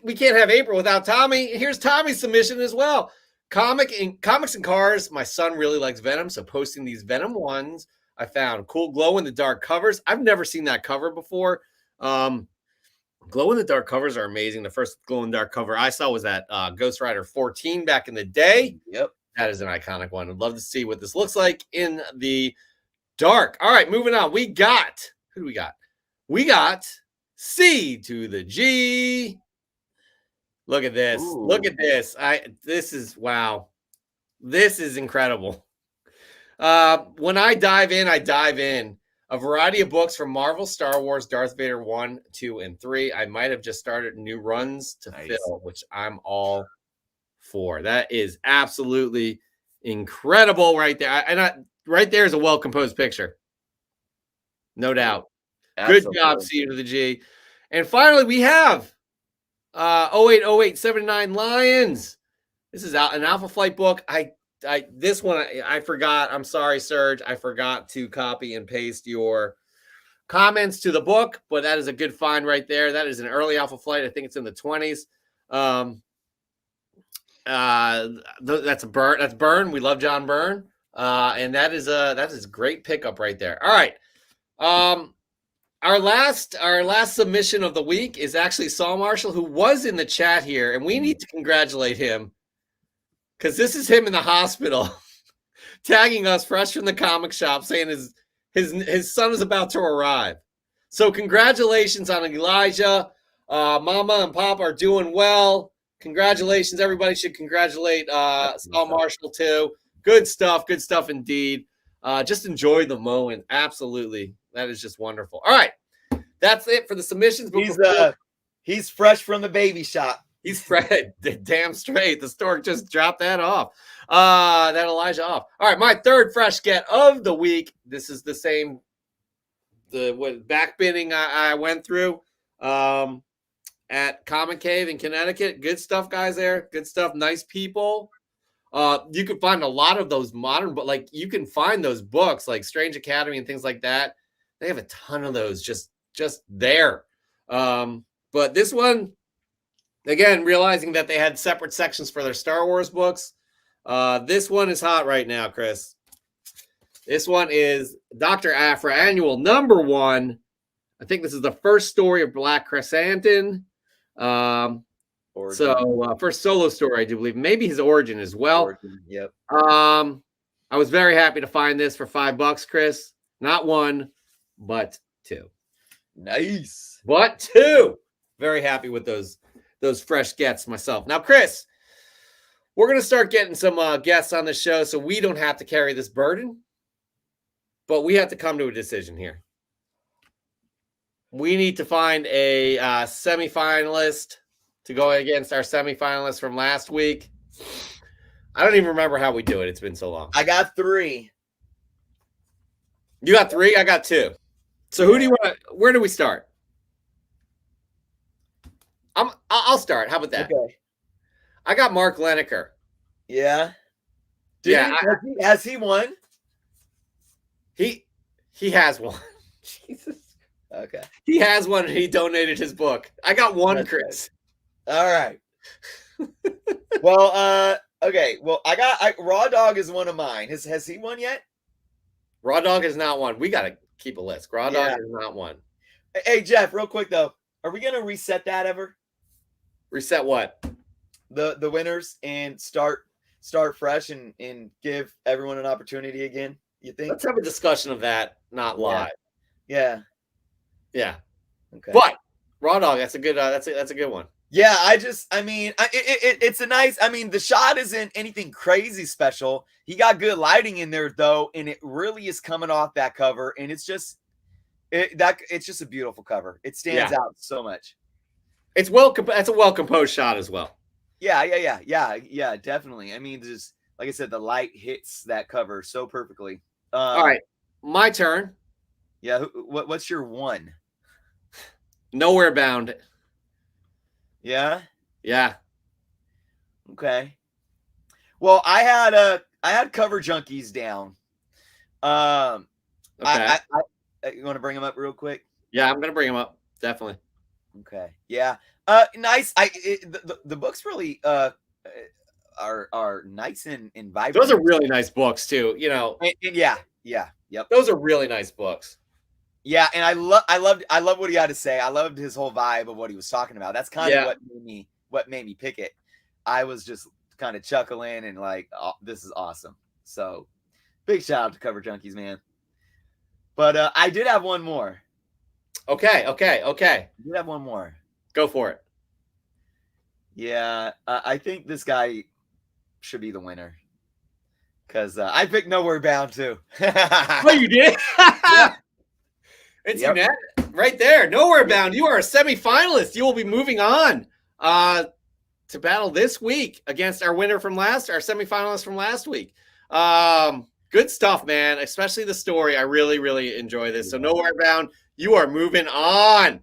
we can't have April without Tommy. Here's Tommy's submission as well. Comics and Cars. My son really likes Venom, so posting these Venom ones. I found cool glow-in-the-dark covers. I've never seen that cover before. Glow-in-the-dark covers are amazing. The first glow-in-the-dark cover I saw was that Ghost Rider 14 back in the day. Yep. That is an iconic one. I'd love to see what this looks like in the dark. All right, moving on. Who do we got? We got C to the G. Look at this. Ooh. Look at this. This is, wow. This is incredible. When I dive in. A variety of books from Marvel, Star Wars, Darth Vader 1, 2, and 3. I might have just started new runs to fill, which I'm all for. That is absolutely incredible right there. Right there is a well-composed picture. No doubt. Absolutely. Good job, C to the G. And finally, we have 080879 Lions. This is an Alpha Flight book. This one I forgot. I'm sorry, Serge. I forgot to copy and paste your comments to the book, but that is a good find right there. That is an early Alpha Flight. I think it's in the 20s. That's Byrne. That's Byrne. We love John Byrne. And that is a great pickup right there. All right. Our last submission of the week is actually Saul Marshall, who was in the chat here, and we need to congratulate him. Because this is him in the hospital tagging us fresh from the comic shop saying his son is about to arrive. So congratulations on Elijah. Mama and Papa are doing well. Congratulations. Everybody should congratulate Saul Marshall too. Good stuff indeed. Just enjoy the moment. Absolutely. That is just wonderful. All right. That's it for the submissions. He's fresh from the baby shop. He's Fred. Damn straight. The stork just dropped that off. That Elijah off. All right, my third fresh get of the week. This is the same back binning I went through at Comic Cave in Connecticut. Good stuff, guys there. Good stuff. Nice people. You can find a lot of those modern, but like you can find those books like Strange Academy and things like that. They have a ton of those just there. But this one, again, realizing that they had separate sections for their Star Wars books. This one is hot right now, Chris. This one is Dr. Aphra Annual #1. I think this is the first story of Black Chrysanthemum. First solo story, I do believe. Maybe his origin as well. Yep. I was very happy to find this for $5, Chris. Not one, but two. Nice. But two. Very happy with those those fresh gets myself. Now, Chris, we're going to start getting some guests on the show so we don't have to carry this burden, but we have to come to a decision here. We need to find a semifinalist to go against our semifinalists from last week. I don't even remember how we do it. It's been so long. I got 3. You got 3? I got 2. So who do you want to, where do we start? I'll start. How about that? Okay. I got Mark Lineker. Yeah. Yeah. Has he won? He has one. Jesus. Okay. He has one and he donated his book. I got 1, That's Chris. Right. All right. Well, okay. Well, Raw Dog is one of mine. Has he won yet? Raw Dog is not one. We got to keep a list. Raw Dog is not one. Hey, Jeff, real quick though. Are we going to reset that ever? Reset what? The winners and start fresh and give everyone an opportunity again, you think? Let's have a discussion of that, not live. Yeah. Yeah. Okay. But Raw Dog, that's a good that's a good one. Yeah, it's a nice, the shot isn't anything crazy special. He got good lighting in there though, and it really is coming off that cover, and it's just a beautiful cover. It stands out so much. That's a well composed shot as well. Yeah, definitely. Just like I said, the light hits that cover so perfectly. All right, my turn. Yeah, what's your 1? Nowhere Bound. Yeah. Yeah. Okay. Well, I had Cover Junkies down. Okay. You want to bring them up real quick? Yeah, I'm gonna bring them up. Definitely. Okay. Yeah. Nice. The books really are nice and vibrant. Those are really nice books too. You know. Yeah. Yep. Those are really nice books. Yeah, and I love what he had to say. I loved his whole vibe of what he was talking about. That's kind of what made me pick it. I was just kind of chuckling and like, oh, this is awesome. So, big shout out to Cover Junkies, man. But I did have one more. Okay. I did have one more. Go for it. Yeah, I think this guy should be the winner. Because I picked Nowhere Bound too. Oh, you did? Yeah. It's unanimous right there. Nowhere Bound. You are a semifinalist. You will be moving on to battle this week against our winner from our semifinalist from last week. Good stuff, man. Especially the story. I really, really enjoy this. So Nowhere Bound, you are moving on.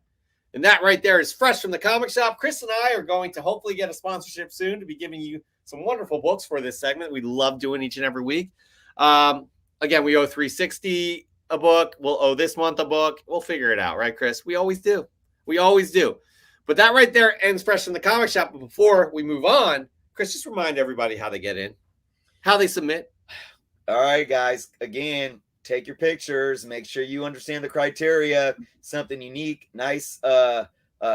And that right there is fresh from the comic shop. Chris and I are going to hopefully get a sponsorship soon to be giving you some wonderful books for this segment. We love doing each and every week. Again, we owe $360 a book. We'll owe this month a book. We'll figure it out, right, Chris? We always do. But that right there ends fresh from the comic shop. But before we move on, Chris, just remind everybody how they get in, how they submit. All right, guys. Again, take your pictures. Make sure you understand the criteria. Something unique, nice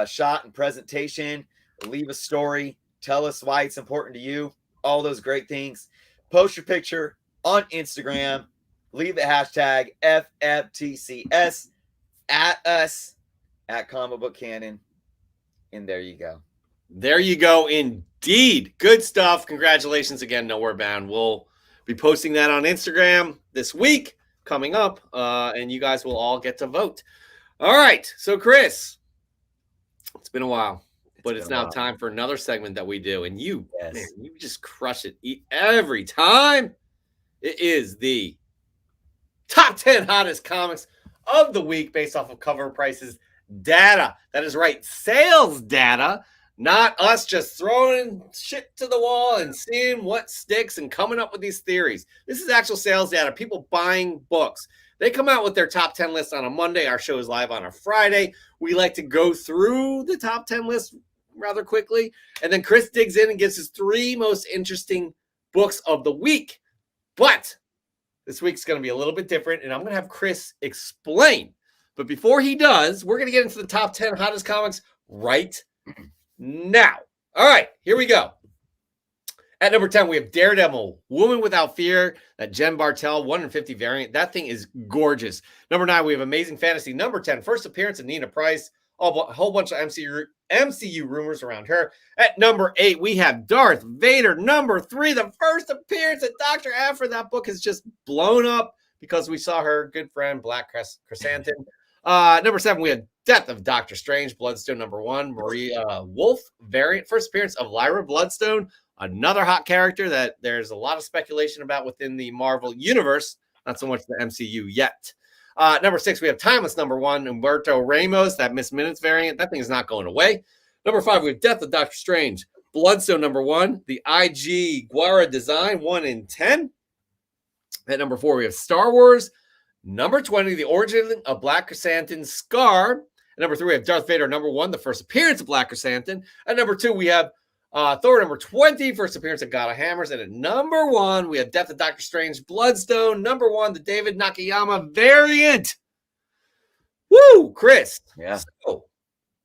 shot and presentation. Leave a story. Tell us why it's important to you. All those great things. Post your picture on Instagram. Leave the hashtag FFTCS at us at Comic Book Canon. And there you go. There you go, indeed. Good stuff. Congratulations again, Nowhere Bound. We'll be posting that on Instagram this week coming up, and you guys will all get to vote. All right. So, Chris, it's been a while, but it's now time for another segment that we do. And you, man, you just crush it every time. It is the top 10 hottest comics of the week based off of cover prices data. That is right. Sales data, not us just throwing shit to the wall and seeing what sticks and coming up with these theories. This is actual sales data. People buying books. They come out with their top 10 list on a Monday. Our show is live on a Friday. We like to go through the top 10 list rather quickly. And then Chris digs in and gives his 3 most interesting books of the week. But this week's going to be a little bit different, and I'm going to have Chris explain. But before he does, we're going to get into the top 10 hottest comics right now. All right, here we go. At number 10, we have Daredevil, Woman Without Fear, that Jen Bartel 150 variant. That thing is gorgeous. Number 9, we have Amazing Fantasy. Number 10, first appearance of Nina Price. a whole bunch of MCU rumors around her. At number 8, we have Darth Vader. Number 3, the first appearance of Dr. Aphra. That book has just blown up because we saw her good friend, Black Chrysanthemum. Number 7, we have Death of Doctor Strange, Bloodstone number 1, Maria Wolf variant, first appearance of Lyra Bloodstone, another hot character that there's a lot of speculation about within the Marvel universe, not so much the MCU yet. Number 6, we have Timeless number 1, Humberto Ramos, that Miss Minutes variant. That thing is not going away. Number 5, we have Death of Doctor Strange, Bloodstone number 1, the IG Guara design, 1 in 10. At number 4, we have Star Wars, number 20, the origin of Black Chrysanthemum's Scar. At number 3, we have Darth Vader, number 1, the first appearance of Black Chrysanthemum. At number 2, we have Thor, number 20, first appearance of God of Hammers. And at number 1, we have Death of Doctor Strange, Bloodstone. Number 1, the David Nakayama variant. Woo, Chris. Yeah. So,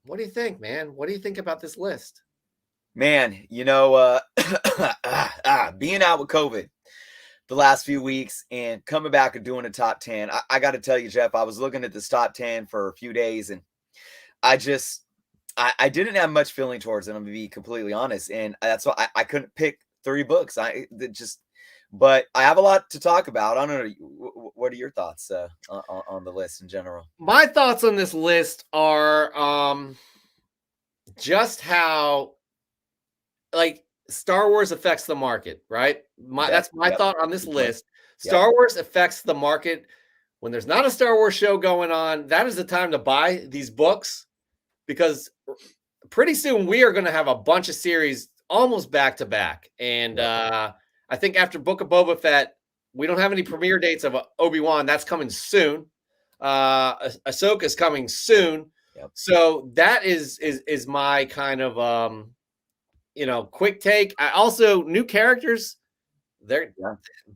what do you think, man? What do you think about this list? Man, being out with COVID the last few weeks and coming back and doing a top 10, I got to tell you, Jeff, I was looking at this top 10 for a few days, and I didn't have much feeling towards it. I'm gonna be completely honest, and that's why I couldn't pick 3 books. But I have a lot to talk about. I don't know. What are your thoughts on the list in general? My thoughts on this list are just how, like, Star Wars affects the market, right? That's my thought on this list. Star Wars affects the market. When there's not a Star Wars show going on, that is the time to buy these books, because pretty soon we are going to have a bunch of series almost back to back. And I think after Book of Boba Fett, we don't have any premiere dates of Obi-Wan. That's coming soon. Ahsoka is coming soon. Yep. So that is my kind of quick take. I also, new characters,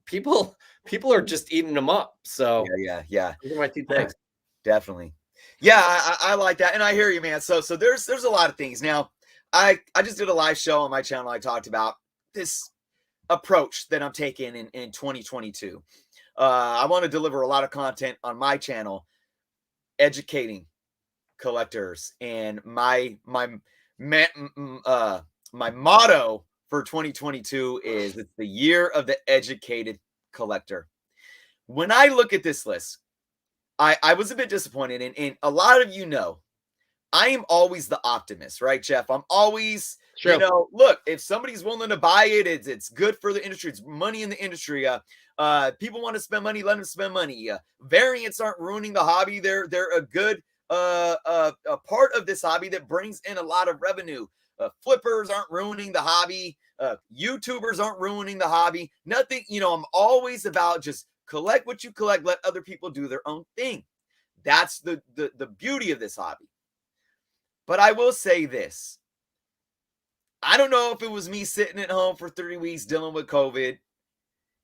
people are just eating them up. So yeah. Those are my 2 takes. Definitely. Yeah, I like that, and I hear you, man. So there's a lot of things. Now, I just did a live show on my channel. I talked about this approach that I'm taking in 2022. I want to deliver a lot of content on my channel, educating collectors, and my motto for 2022 is it's the year of the educated collector. When I look at this list, I was a bit disappointed, and a lot of I am always the optimist, right, Jeff? I'm always, look, if somebody's willing to buy it, it's good for the industry. It's money in the industry. People want to spend money, let them spend money. Variants aren't ruining the hobby. They're a good a part of this hobby that brings in a lot of revenue. Flippers aren't ruining the hobby. YouTubers aren't ruining the hobby. Nothing, I'm always about just collect what you collect, let other people do their own thing. That's the beauty of this hobby. But I will say this. I don't know if it was me sitting at home for 3 weeks dealing with COVID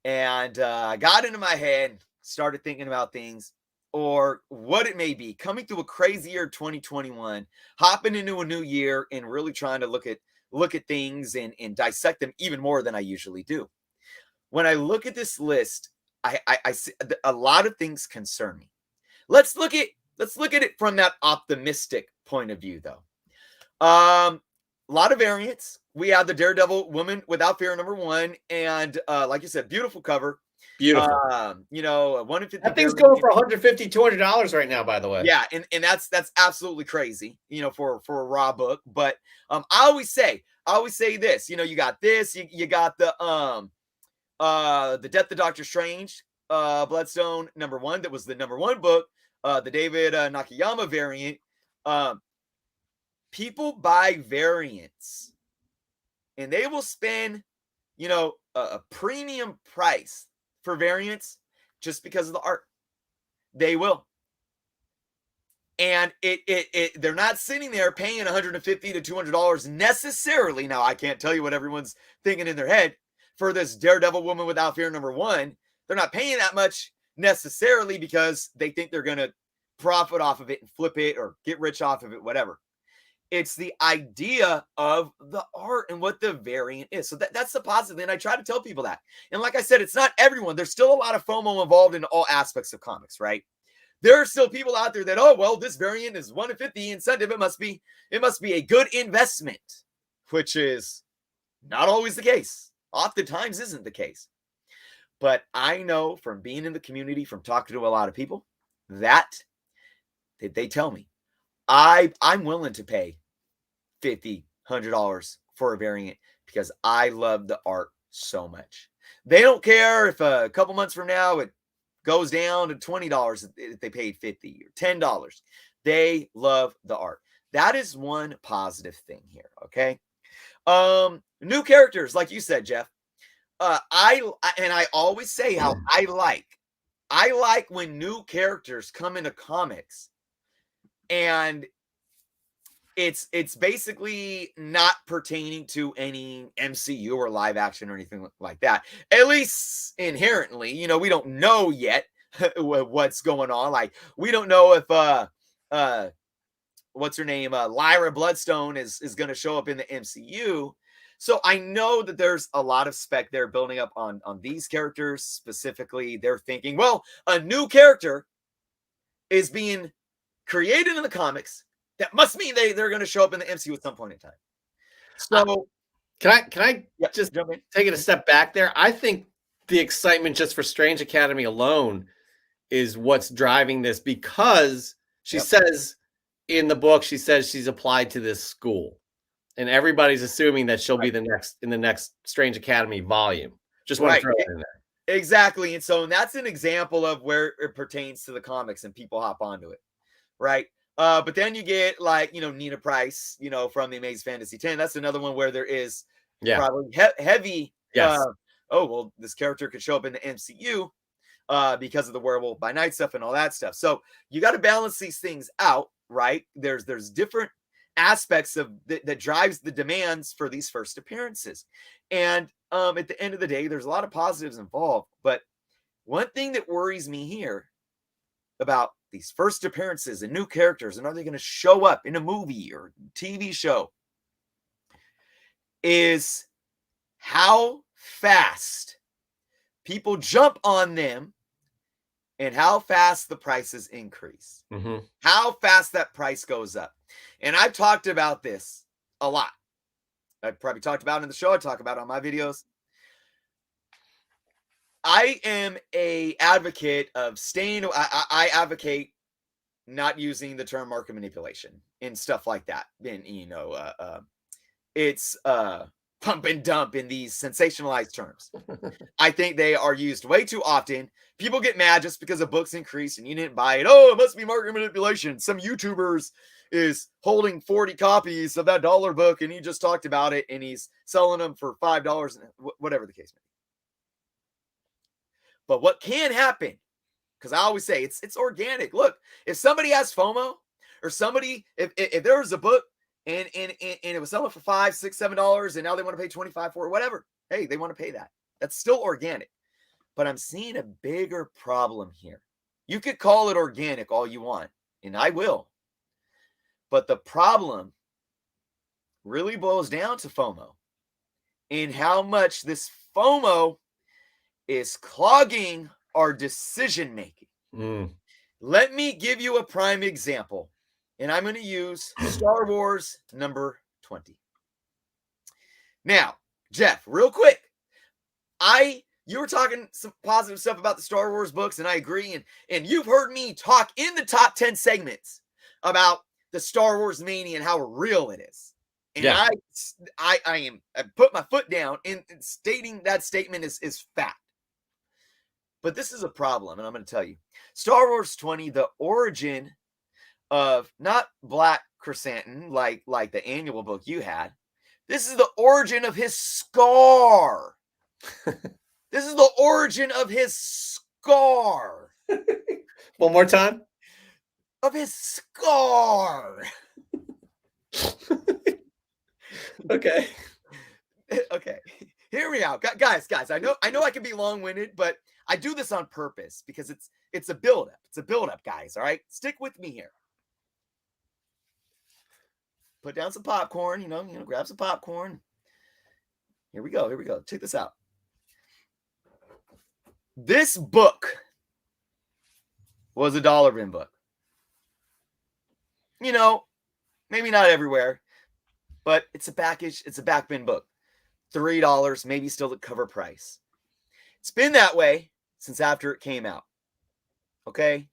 and I got into my head, started thinking about things, or what it may be, coming through a crazy year 2021, hopping into a new year and really trying to look at things and dissect them even more than I usually do. When I look at this list, I see a lot of things concern me. Let's look at it from that optimistic point of view, though. A lot of variants. We have the Daredevil Woman Without Fear number 1, and like you said, beautiful cover. Beautiful. 150. That thing's going for $150, $200 right now, by the way. Yeah, and that's absolutely crazy, for a raw book. But I always say this. You got this. You got the Death of Doctor Strange, Bloodstone number 1. That was the number 1 book. The David Nakayama variant. People buy variants, and they will spend, a premium price for variants just because of the art. They will. And they're not sitting there paying $150 to $200 necessarily. Now, I can't tell you what everyone's thinking in their head for this Daredevil Woman Without Fear number 1. They're not paying that much necessarily because they think they're going to profit off of it and flip it or get rich off of it, whatever. It's the idea of the art and what the variant is. So that's the positive. And I try to tell people that. And like I said, it's not everyone. There's still a lot of FOMO involved in all aspects of comics, right? there are still people out there that, oh, well, this variant is 1 in 50 incentive. It must be a good investment, which is not always the case. Oftentimes isn't the case. But I know from being in the community, from talking to a lot of people, that they tell me I'm willing to pay $50, $100 for a variant because I love the art so much. They don't care if a couple months from now it goes down to $20 if they paid $50 or $10. They love the art. That is one positive thing here. Okay. New characters, like you said, Jeff. I always say how I like when new characters come into comics and it's basically not pertaining to any MCU or live action or anything like that. At least inherently, we don't know yet what's going on. Like, we don't know if what's her name, Lyra Bloodstone is going to show up in the MCU. So I know that there's a lot of spec there building up on these characters specifically. They're thinking, well, a new character is being created in the comics. That must mean they're going to show up in the MCU at some point in time. So can I just take it a step back there? I think the excitement just for Strange Academy alone is what's driving this, because she says in the book, she says she's applied to this school, and everybody's assuming that she'll be in the next Strange Academy volume. Just want to throw that in there. Exactly. And so that's an example of where it pertains to the comics and people hop onto it. Right. But then you get like, Nina Price, from the Amazing Fantasy 10. That's another one where there is probably heavy. Yes. Oh, well, this character could show up in the MCU because of the Werewolf by Night stuff and all that stuff. So you got to balance these things out, right? There's different aspects of that drives the demands for these first appearances. And at the end of the day, there's a lot of positives involved. But one thing that worries me here about these first appearances and new characters, and are they going to show up in a movie or TV show, is how fast people jump on them and how fast the prices increase. Mm-hmm. How fast that price goes up. And I've talked about this a lot. I've probably talked about it in the show. I talk about it on my videos. I am a advocate of I advocate not using the term market manipulation and stuff like that. And, it's pump and dump in these sensationalized terms. I think they are used way too often. People get mad just because a book's increased and you didn't buy it. Oh, it must be market manipulation. Some YouTubers is holding 40 copies of that dollar book and he just talked about it and he's selling them for $5, whatever the case may be. But what can happen, because I always say it's organic. Look, if somebody has FOMO, or somebody, if there was a book and it was selling for $5, $6, $7, and now they want to pay $25 for it, whatever. Hey, they want to pay that. That's still organic. But I'm seeing a bigger problem here. You could call it organic all you want, and I will. But the problem really boils down to FOMO and how much this FOMO is clogging our decision making. Let me give you a prime example, and I'm going to use Star Wars number 20. Now, Jeff, real quick, you were talking some positive stuff about the Star Wars books, and I agree, and you've heard me talk in the top 10 segments about the Star Wars mania and how real it is. And I put my foot down in stating that statement is fact. But this is a problem, and I'm going to tell you. Star Wars 20, the origin of not Black Chrysanthemum, like the annual book you had. This is the origin of his scar. This is the origin of his scar. One more time. Of his scar. Okay. Okay. Hear me out. Guys, I know I can be long-winded, but I do this on purpose because it's a build-up. It's a build-up, guys. All right. Stick with me here. Put down some popcorn, grab some popcorn. Here we go. Check this out. This book was a dollar bin book. You know, maybe not everywhere, but it's a package. It's a back bin book. $3, maybe still the cover price. It's been that way since after it came out. Okay?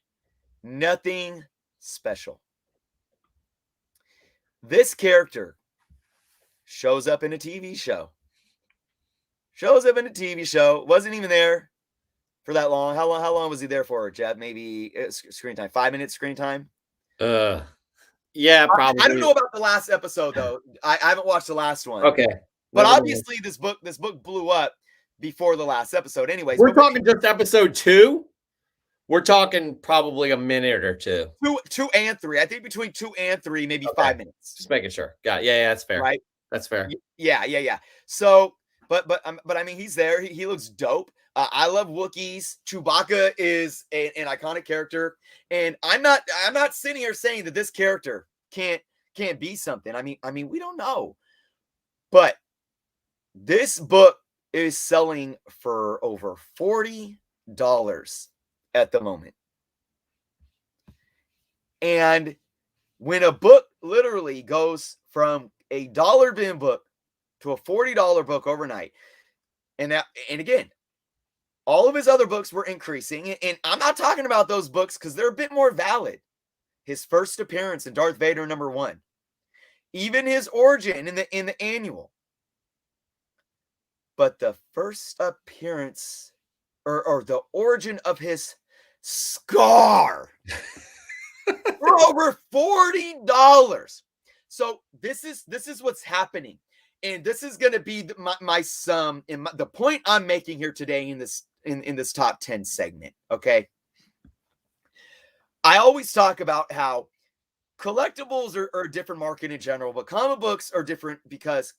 Nothing special. This character shows up in a TV show. Wasn't even there for that long. How long was he there for, Jeff? Maybe screen time. 5 minutes screen time? Yeah, probably. I don't know about the last episode, though. I haven't watched the last one. Okay. But obviously this book blew up before the last episode. Anyways, we're talking just episode 2. We're talking probably a minute or two. 2 and 3. I think between 2 and 3, maybe 5 minutes. Just making sure. Got it. Yeah, that's fair. Right? That's fair. Yeah. So, but I mean, he's there. He looks dope. I love Wookiees. Chewbacca is an iconic character, and I'm not sitting here saying that this character can't be something. I mean, we don't know, but this book is selling for over $40 at the moment. And when a book literally goes from a dollar bin book to a $40 book overnight, and again, all of his other books were increasing, and I'm not talking about those books because they're a bit more valid. His first appearance in Darth Vader #1, even his origin in the annual, but the first appearance or the origin of his scar for over $40. So this is what's happening, and this is going to be my sum in the point I'm making here today in this top 10 segment. Okay, I always talk about how collectibles are a different market in general, but comic books are different because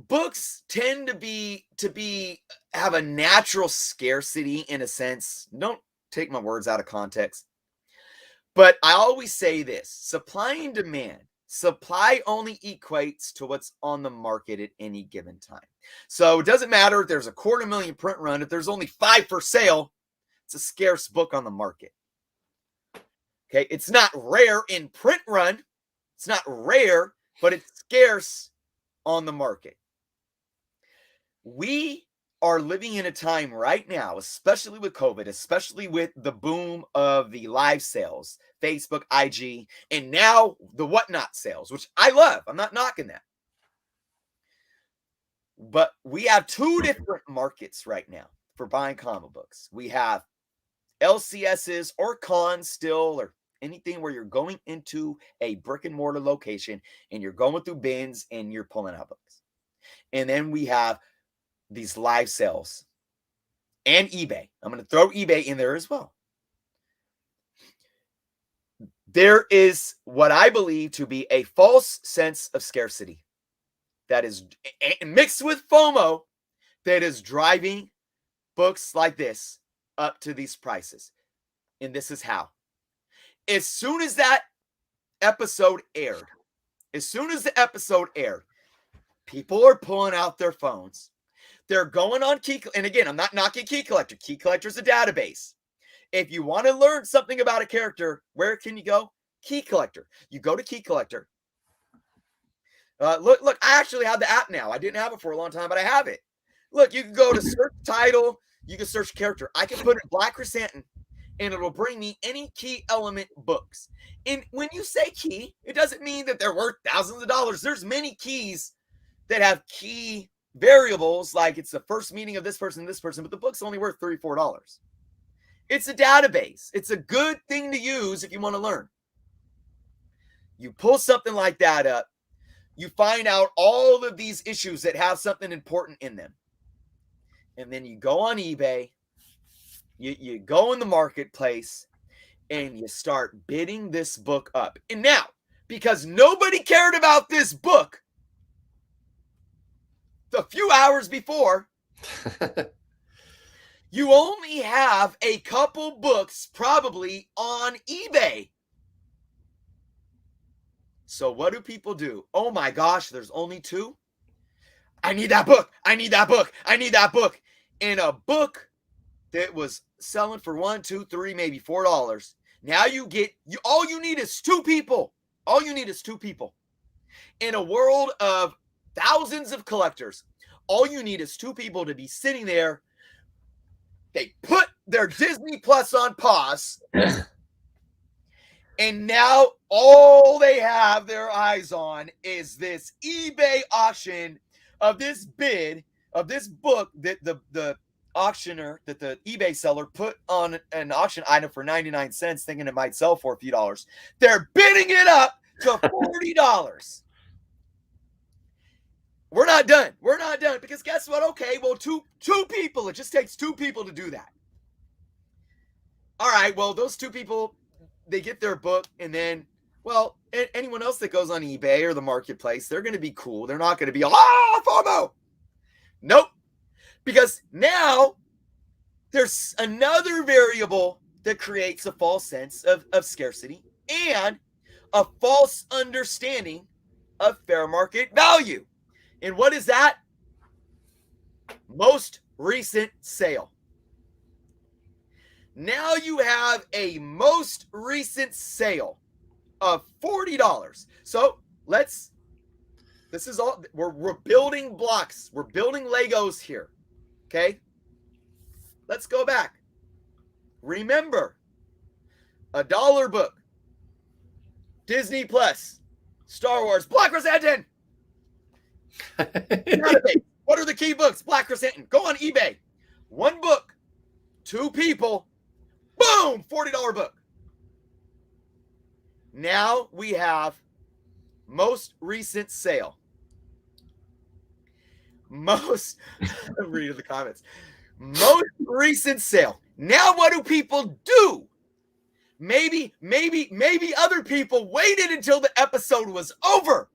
books tend to have a natural scarcity in a sense. Don't take my words out of context. But I always say this: supply and demand. Supply only equates to what's on the market at any given time. So it doesn't matter if there's 250,000 print run. If there's only 5 for sale, it's a scarce book on the market. Okay, it's not rare in print run. It's not rare, but it's scarce on the market. We are living in a time right now, especially with COVID, especially with the boom of the live sales, Facebook, IG, and now the whatnot sales, which I love. I'm not knocking that. But we have 2 different markets right now for buying comic books. We have LCSs or cons still, or anything where you're going into a brick and mortar location and you're going through bins and you're pulling out books. And then we have these live sales and eBay. I'm going to throw eBay in there as well. There is what I believe to be a false sense of scarcity that is mixed with FOMO that is driving books like this up to these prices. And this is how. As soon as that episode aired, people are pulling out their phones. They're going on Key, and again, I'm not knocking Key Collector. Key Collector is a database. If you want to learn something about a character, where can you go? Key Collector. You go to Key Collector. Look, I actually have the app now. I didn't have it for a long time, but I have it. Look, you can go to search title. You can search character. I can put in Black Chrysanthemum, and it'll bring me any key element books. And when you say key, it doesn't mean that they're worth thousands of dollars. There's many keys that have key variables, like it's the first meeting of this person, but the book's only worth $3 or $4. It's a database. It's a good thing to use if you want to learn. You pull something like that up, you find out all of these issues that have something important in them. And then you go on eBay, you go in the marketplace, and you start bidding this book up. And now, because nobody cared about this book a few hours before, you only have a couple books probably on eBay. So what do people do? Oh my gosh, there's only 2? I need that book. I need that book. I need that book. And a book that was selling for $1, $2, $3, maybe $4. Now all you need is two people. All you need is two people. In a world of thousands of collectors, all you need is two people to be sitting there. They put their Disney Plus on pause. And now all they have their eyes on is this eBay auction of this bid of this book that the auctioneer, that the eBay seller put on an auction item for 99 cents, thinking it might sell for a few dollars. They're bidding it up to $40. We're not done. We're not done because guess what? Okay, well, two people. It just takes two people to do that. All right, well, those two people, they get their book, and then, well, anyone else that goes on eBay or the marketplace, they're going to be cool. They're not going to be, FOMO. Nope. Because now there's another variable that creates a false sense of scarcity and a false understanding of fair market value. And what is that? Most recent sale. Now you have a most recent sale of $40. So this is all, we're building blocks. We're building Legos here. Okay. Let's go back. Remember, $1 book, Disney Plus, Star Wars, Black Chrysanthemum. What are the key books? Black Chrysanthemum. Go on eBay. One book, two people. Boom, $40 book. Now we have most recent sale. Read the comments. Most recent sale. Now what do people do? Maybe other people waited until the episode was over.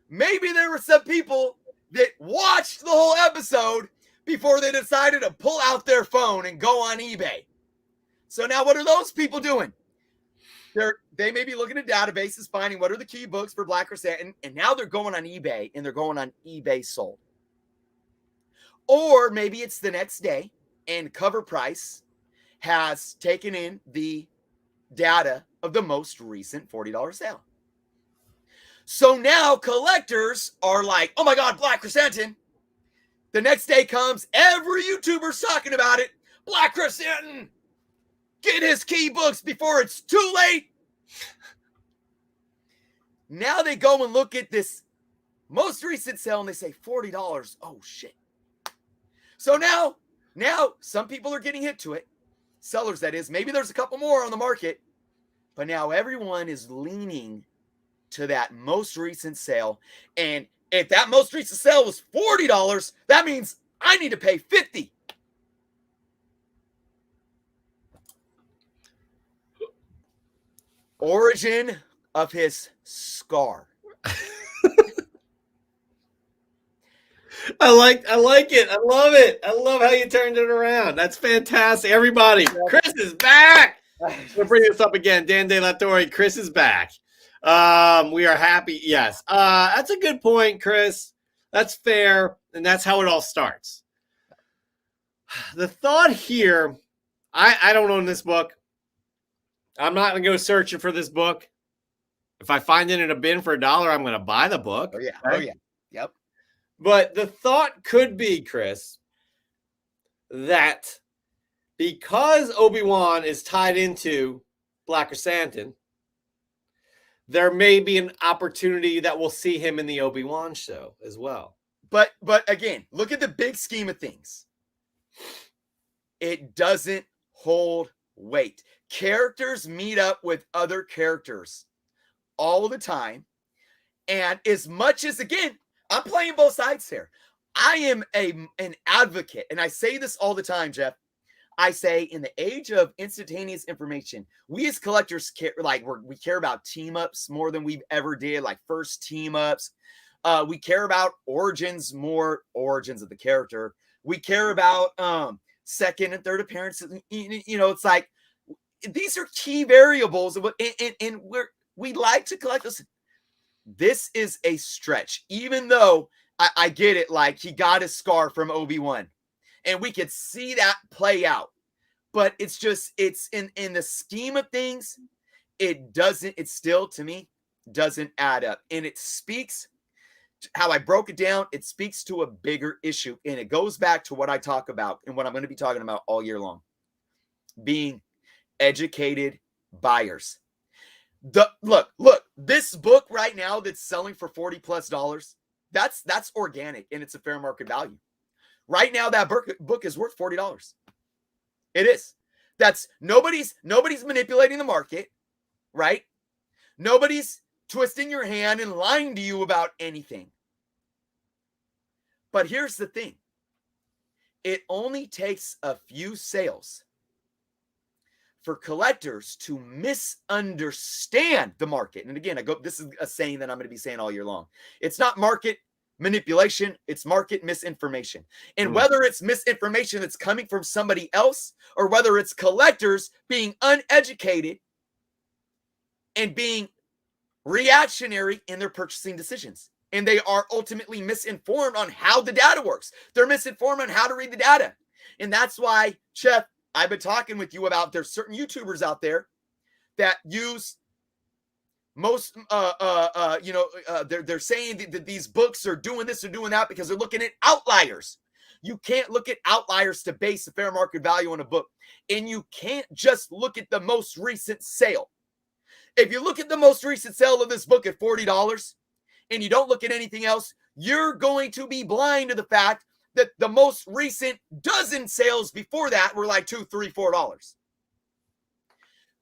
Maybe there were some people that watched the whole episode before they decided to pull out their phone and go on eBay. So now what are those people doing? They may be looking at databases, finding what are the key books for Black Chrysanthemum, and now they're going on eBay, and they're going on eBay sold. Or maybe it's the next day, and Cover Price has taken in the data of the most recent $40 sale. So now collectors are like, oh my God, Black Chrysanthemum. The next day comes, every YouTuber's talking about it. Black Chrysanthemum. Get his key books before it's too late. Now they go and look at this most recent sale and they say $40. Oh, shit. So now some people are getting hit to it. Sellers, that is. Maybe there's a couple more on the market. But now everyone is leaning to that most recent sale. And if that most recent sale was $40, that means I need to pay $50. Origin of his scar. I like it. I love it. I love how you turned it around. That's fantastic. Everybody, Chris is back. We'll bring this up again. Dan De La Torre, Chris is back. We are happy. Yes. That's a good point, Chris. That's fair. And that's how it all starts. The thought here, I don't own this book. I'm not going to go searching for this book. If I find it in a bin for $1, I'm going to buy the book. Oh, yeah. Right? Oh, yeah. Yep. But the thought could be, Chris, that because Obi-Wan is tied into Black Chrysanthemum, there may be an opportunity that we'll see him in the Obi-Wan show as well. But again, look at the big scheme of things. It doesn't hold weight. Characters meet up with other characters all the time. And as much as, again, I'm playing both sides here. I am an advocate. And I say this all the time, Jeff. I say in the age of instantaneous information, we as collectors care, we care about team ups more than we've ever did, like first team ups. We care about origins of the character. We care about second and third appearances. It's like these are key variables, and we like to collect this. This is a stretch, even though I get it. Like he got his scar from Obi-Wan, and we could see that play out. But it's just, it's in the scheme of things, it still, to me, doesn't add up. And it speaks, how I broke it down, it speaks to a bigger issue. And it goes back to what I talk about and what I'm going to be talking about all year long. Being educated buyers. Look, this book right now that's selling for $40+, that's organic and it's a fair market value. Right now, that book is worth $40. It is. That's nobody's manipulating the market, right? Nobody's twisting your hand and lying to you about anything. But here's the thing. It only takes a few sales for collectors to misunderstand the market. And again, this is a saying that I'm going to be saying all year long. It's not market manipulation, it's market misinformation. And whether it's misinformation that's coming from somebody else or whether it's collectors being uneducated and being reactionary in their purchasing decisions. And they are ultimately misinformed on how the data works. They're misinformed on how to read the data. And that's why, Chef, I've been talking with you about there's certain YouTubers out there that use most, they're saying that these books are doing this or doing that because they're looking at outliers. You can't look at outliers to base the fair market value on a book. And you can't just look at the most recent sale. If you look at the most recent sale of this book at $40 and you don't look at anything else, you're going to be blind to the fact that the most recent dozen sales before that were like $2, $3, $4.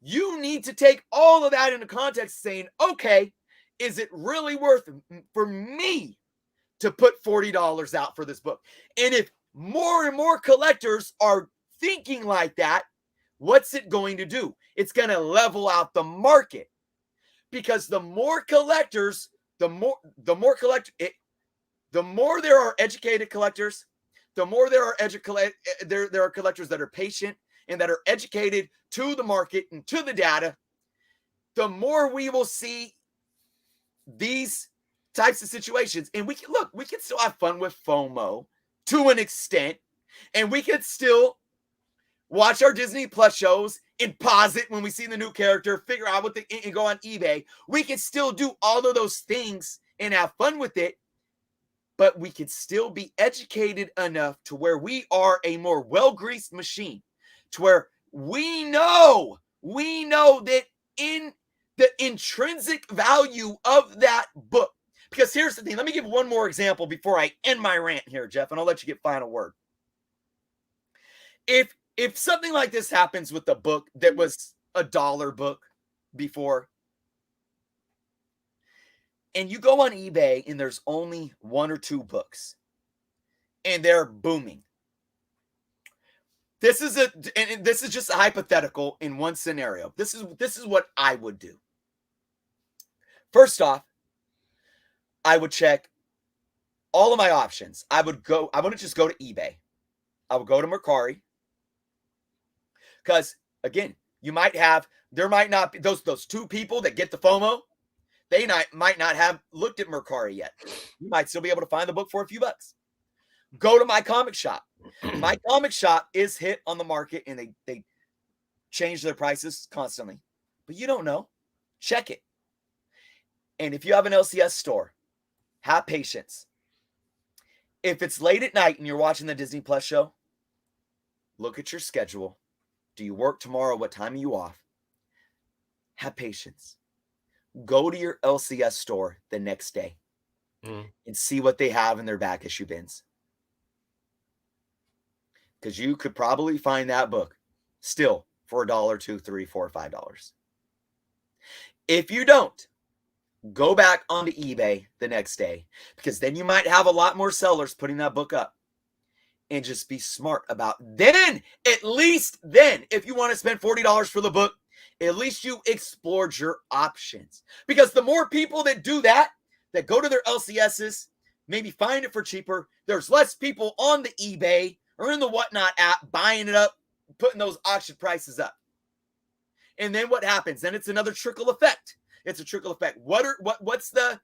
You need to take all of that into context saying, okay, is it really worth for me to put $40 out for this book? And if more and more collectors are thinking like that, what's it going to do? It's going to level out the market, because the more collectors, the more there are educated collectors, the more there are collectors that are patient and that are educated to the market and to the data, the more we will see these types of situations. And we can still have fun with FOMO to an extent, and we can still watch our Disney Plus shows and pause it when we see the new character, figure out and go on eBay. We can still do all of those things and have fun with it, but we can still be educated enough to where we are a more well-greased machine, to where we know that in the intrinsic value of that book. Because here's the thing. Let me give one more example before I end my rant here, Jeff, and I'll let you get final word. If something like this happens with a book that was a $1 book before, and you go on eBay and there's only 1 or 2 books and they're booming. This is just a hypothetical in one scenario. This is what I would do. First off, I would check all of my options. I wouldn't just go to eBay. I would go to Mercari. Because again, there might not be those 2 people that get the FOMO. They might not have looked at Mercari yet. You might still be able to find the book for a few bucks. Go to my comic shop. My comic shop is hit on the market and they change their prices constantly. But you don't know. Check it. And if you have an LCS store, have patience. If it's late at night and you're watching the Disney Plus show, look at your schedule. Do you work tomorrow? What time are you off? Have patience. Go to your LCS store the next day and see what they have in their back issue bins. Because you could probably find that book still for $1, $2, $3, $4, $5. If you don't, go back onto eBay the next day, because then you might have a lot more sellers putting that book up. And just be smart about then, at least then, if you want to spend $40 for the book, at least you explored your options. Because the more people that do that go to their LCSs, maybe find it for cheaper, there's less people on the eBay or in the Whatnot app buying it up, putting those auction prices up. And then what happens? Then it's another trickle effect. It's a trickle effect. What's the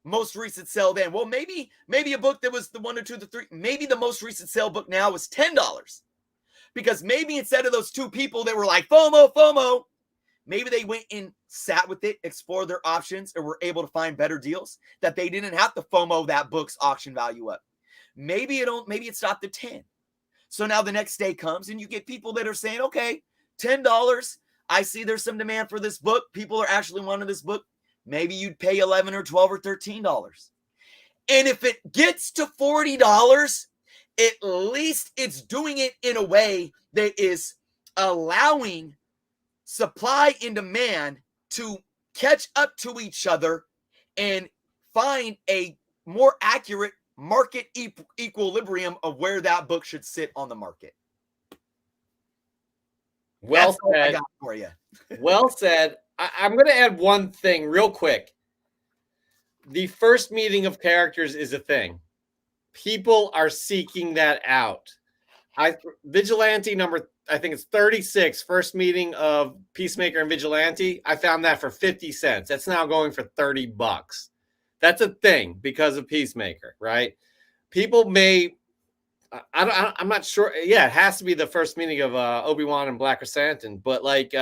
most recent sale then. Well, maybe a book that was the 1 or 2 to 3, maybe the most recent sale book now was $10. Because maybe instead of those two people that were like FOMO, maybe they went and sat with it, explored their options, or were able to find better deals that they didn't have to FOMO that book's auction value up. Maybe it stopped at 10. So now the next day comes and you get people that are saying, okay, $10. I see there's some demand for this book. People are actually wanting this book. Maybe you'd pay $11 or $12 or $13. And if it gets to $40, at least it's doing it in a way that is allowing supply and demand to catch up to each other and find a more accurate market equilibrium of where that book should sit on the market. Well That's all I said. got for you. Well said. I'm going to add one thing real quick. The first meeting of characters is a thing. People are seeking that out. Vigilante number, I think it's 36, first meeting of Peacemaker and Vigilante. I found that for 50 cents. That's now going for $30. That's a thing because of Peacemaker, right? People may, I'm not sure. Yeah, it has to be the first meeting of Obi-Wan and Black Chrysanthemum, but like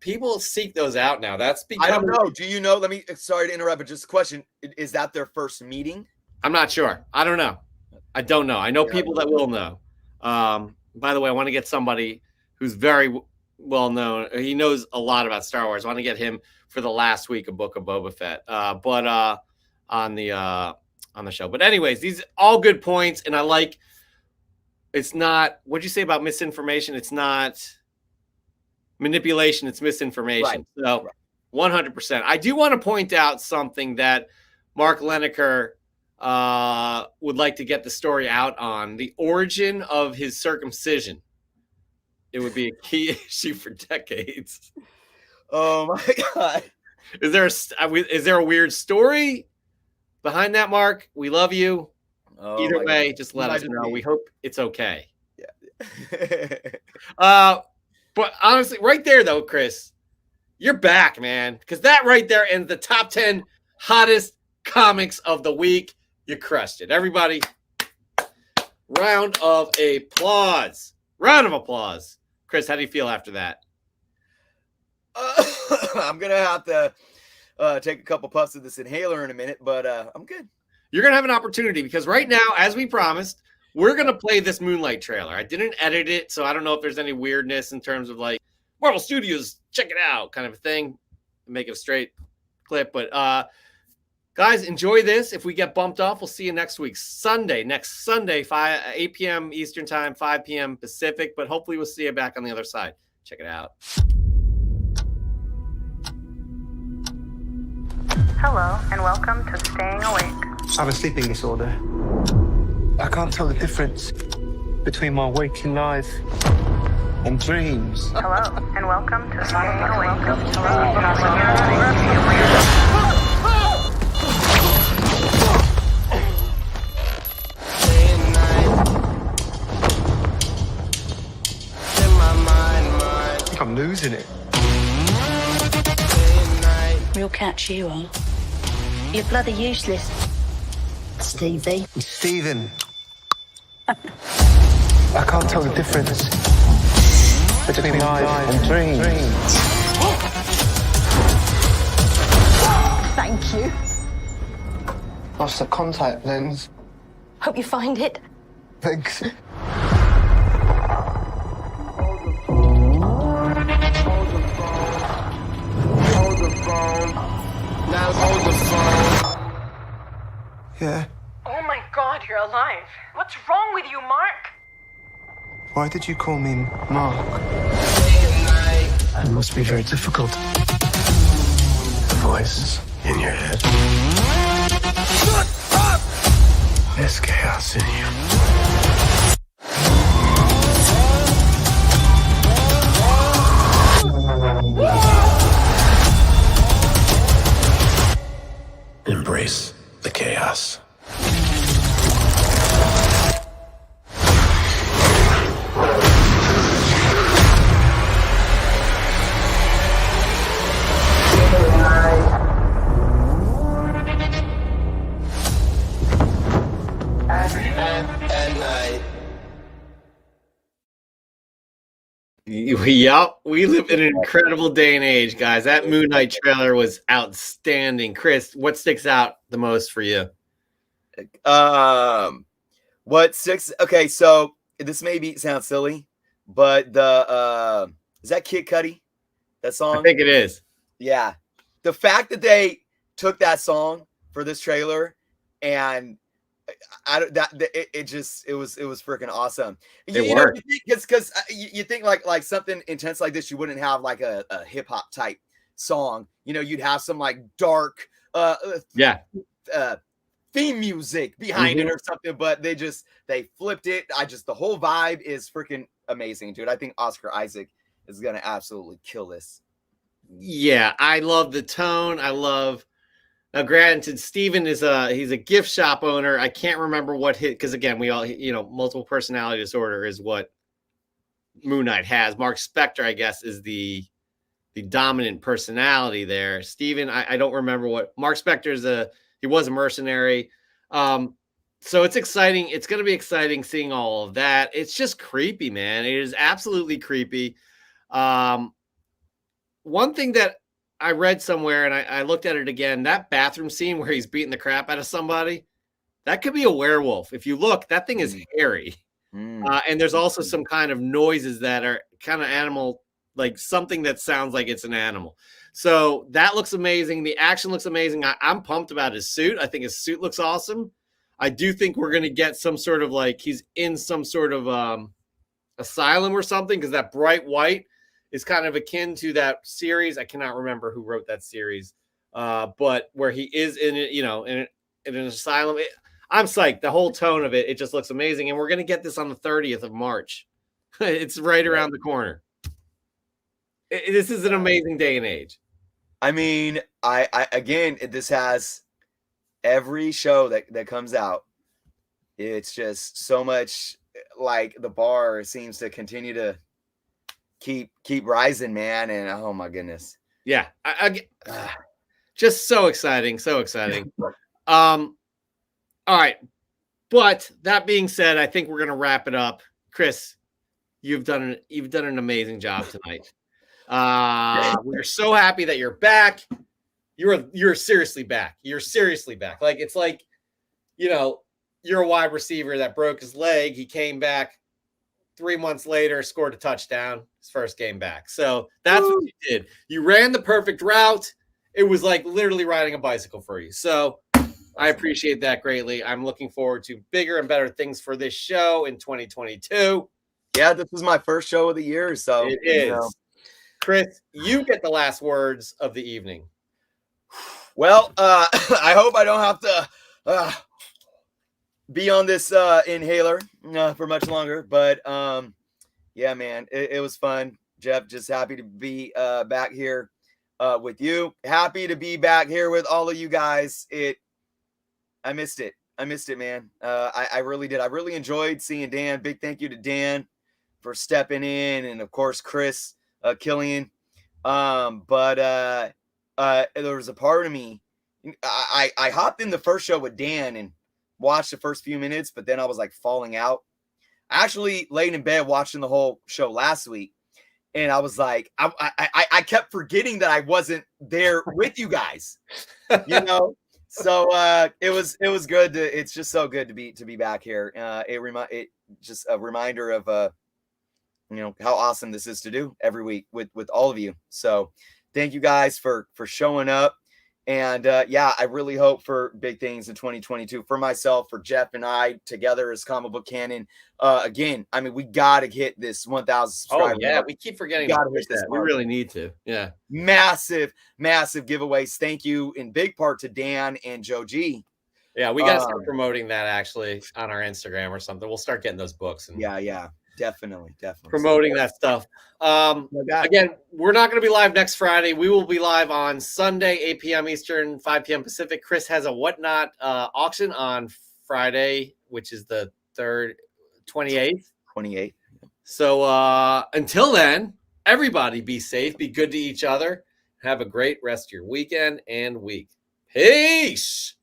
people seek those out now. That's becoming, I don't know. Do you know? Sorry to interrupt, but just a question. Is that their first meeting? I'm not sure. I don't know. I don't know. I know people that will know. By the way, I want to get somebody who's very well known. He knows a lot about Star Wars. I want to get him for the last week of Book of Boba Fett. But on the show. But anyways, these are all good points, and I like. It's not. What'd you say about misinformation? It's not manipulation. It's misinformation. Right. So 100%. I do want to point out something that Mark Lineker would like to get the story out on: the origin of his circumcision. It would be a key issue for decades. Oh my God! Is there a weird story behind that, Mark? We love you. Oh, either way, just let us know. We hope it's okay. Yeah. But honestly, right there though, Chris, you're back, man. Because that right there ends the top 10 hottest comics of the week. You crushed it. Everybody, round of applause. Round of applause. Chris, how do you feel after that? I'm going to have to take a couple puffs of this inhaler in a minute, but I'm good. You're going to have an opportunity because right now, as we promised, we're going to play this Moonlight trailer. I didn't edit it, so I don't know if there's any weirdness in terms of like Marvel Studios, check it out kind of a thing. Make it a straight clip. But guys, enjoy this. If we get bumped off, we'll see you next week. Next Sunday, 8 p.m. Eastern time, 5 p.m. Pacific. But hopefully we'll see you back on the other side. Check it out. Hello, and welcome to Staying Awake. I have a sleeping disorder. I can't tell the difference between my waking life and dreams. Hello, and welcome to Staying Awake. I think I'm losing it. Real catch you are. You're bloody useless, Stevie. Stephen. I can't tell the difference between life and dreams. Thank you. Lost the contact lens. Hope you find it. Thanks. Yeah. Oh my God, you're alive. What's wrong with you, Mark? Why did you call me Mark? It must be very difficult. The voice in your head. Shut up! There's chaos in you. Embrace the chaos. Yup, we live in an incredible day and age, guys. That Moon Knight trailer was outstanding. Chris, what sticks out the most for you? What six? Okay, so this sound silly, but the is that Kid Cudi? That song? I think it is. Yeah. The fact that they took that song for this trailer and it was freaking awesome. It worked. Because you think like something intense like this, you wouldn't have like a hip hop type song. You'd have some like dark theme music behind it or something, but they flipped it. The whole vibe is freaking amazing, dude. I think Oscar Isaac is gonna absolutely kill this. Yeah, I love the tone. I love. Now, granted, Steven he's a gift shop owner. I can't remember what because again, we all multiple personality disorder is what Moon Knight has. Mark Spector, I guess, is the dominant personality there. Steven, I don't remember what Mark Spector he was a mercenary. So it's exciting. It's going to be exciting seeing all of that. It's just creepy, man. It is absolutely creepy. One thing that I read somewhere, and I looked at it again, that bathroom scene where he's beating the crap out of somebody, that could be a werewolf. If you look, that thing is hairy. And there's also some kind of noises that are kind of animal, like something that sounds like it's an animal. So that looks amazing. The action looks amazing. I'm pumped about his suit. I think his suit looks awesome. I do think we're going to get some sort of like he's in some sort of asylum or something, because that bright white is kind of akin to that series. I cannot remember who wrote that series, but where he is in it, in an asylum. I'm psyched. The whole tone of it just looks amazing. And we're going to get this on the 30th of March. It's right around the corner. This is an amazing day and age. I mean, this has every show that comes out. It's just so much like the bar seems to continue to keep rising, man. And oh my goodness. Yeah. Just so exciting. So exciting. All right. But that being said, I think we're going to wrap it up. Chris, you've done an amazing job tonight. We're so happy that you're back. You're seriously back. You're seriously back. Like, it's like, you're a wide receiver that broke his leg. He came back 3 months later, scored a touchdown, his first game back. So that's what you did. You ran the perfect route. It was like literally riding a bicycle for you. So I appreciate that greatly. I'm looking forward to bigger and better things for this show in 2022. Yeah, this was my first show of the year. So it is. Chris, you get the last words of the evening. Well, I hope I don't have to be on this inhaler for much longer. But yeah, man, it was fun. Jeff, just happy to be back here with you. Happy to be back here with all of you guys. I missed it. I missed it, man. I really did. I really enjoyed seeing Dan. Big thank you to Dan for stepping in, and of course Chris, Killian. But there was a part of me. I hopped in the first show with Dan and watched the first few minutes, but then I was like falling out. I actually laid in bed watching the whole show last week, and I was like, I kept forgetting that I wasn't there with you guys, So it was good. It's just so good to be back here. It just a reminder of how awesome this is to do every week with all of you. So thank you guys for showing up. And yeah, I really hope for big things in 2022 for myself, for Jeff and I together as Comic Book Canon. Again, I mean, we got to hit this 1,000 subscribers. Oh, yeah. We keep forgetting to hit this. We really need to. Yeah. Massive giveaways. Thank you in big part to Dan and Joe G. Yeah, we got to start promoting that actually on our Instagram or something. We'll start getting those books. And yeah. Definitely. Promoting that stuff. Again, we're not going to be live next Friday. We will be live on Sunday, 8 p.m. Eastern, 5 p.m. Pacific. Chris has a Whatnot auction on Friday, which is the 28th. 28th. So until then, everybody be safe, be good to each other. Have a great rest of your weekend and week. Peace.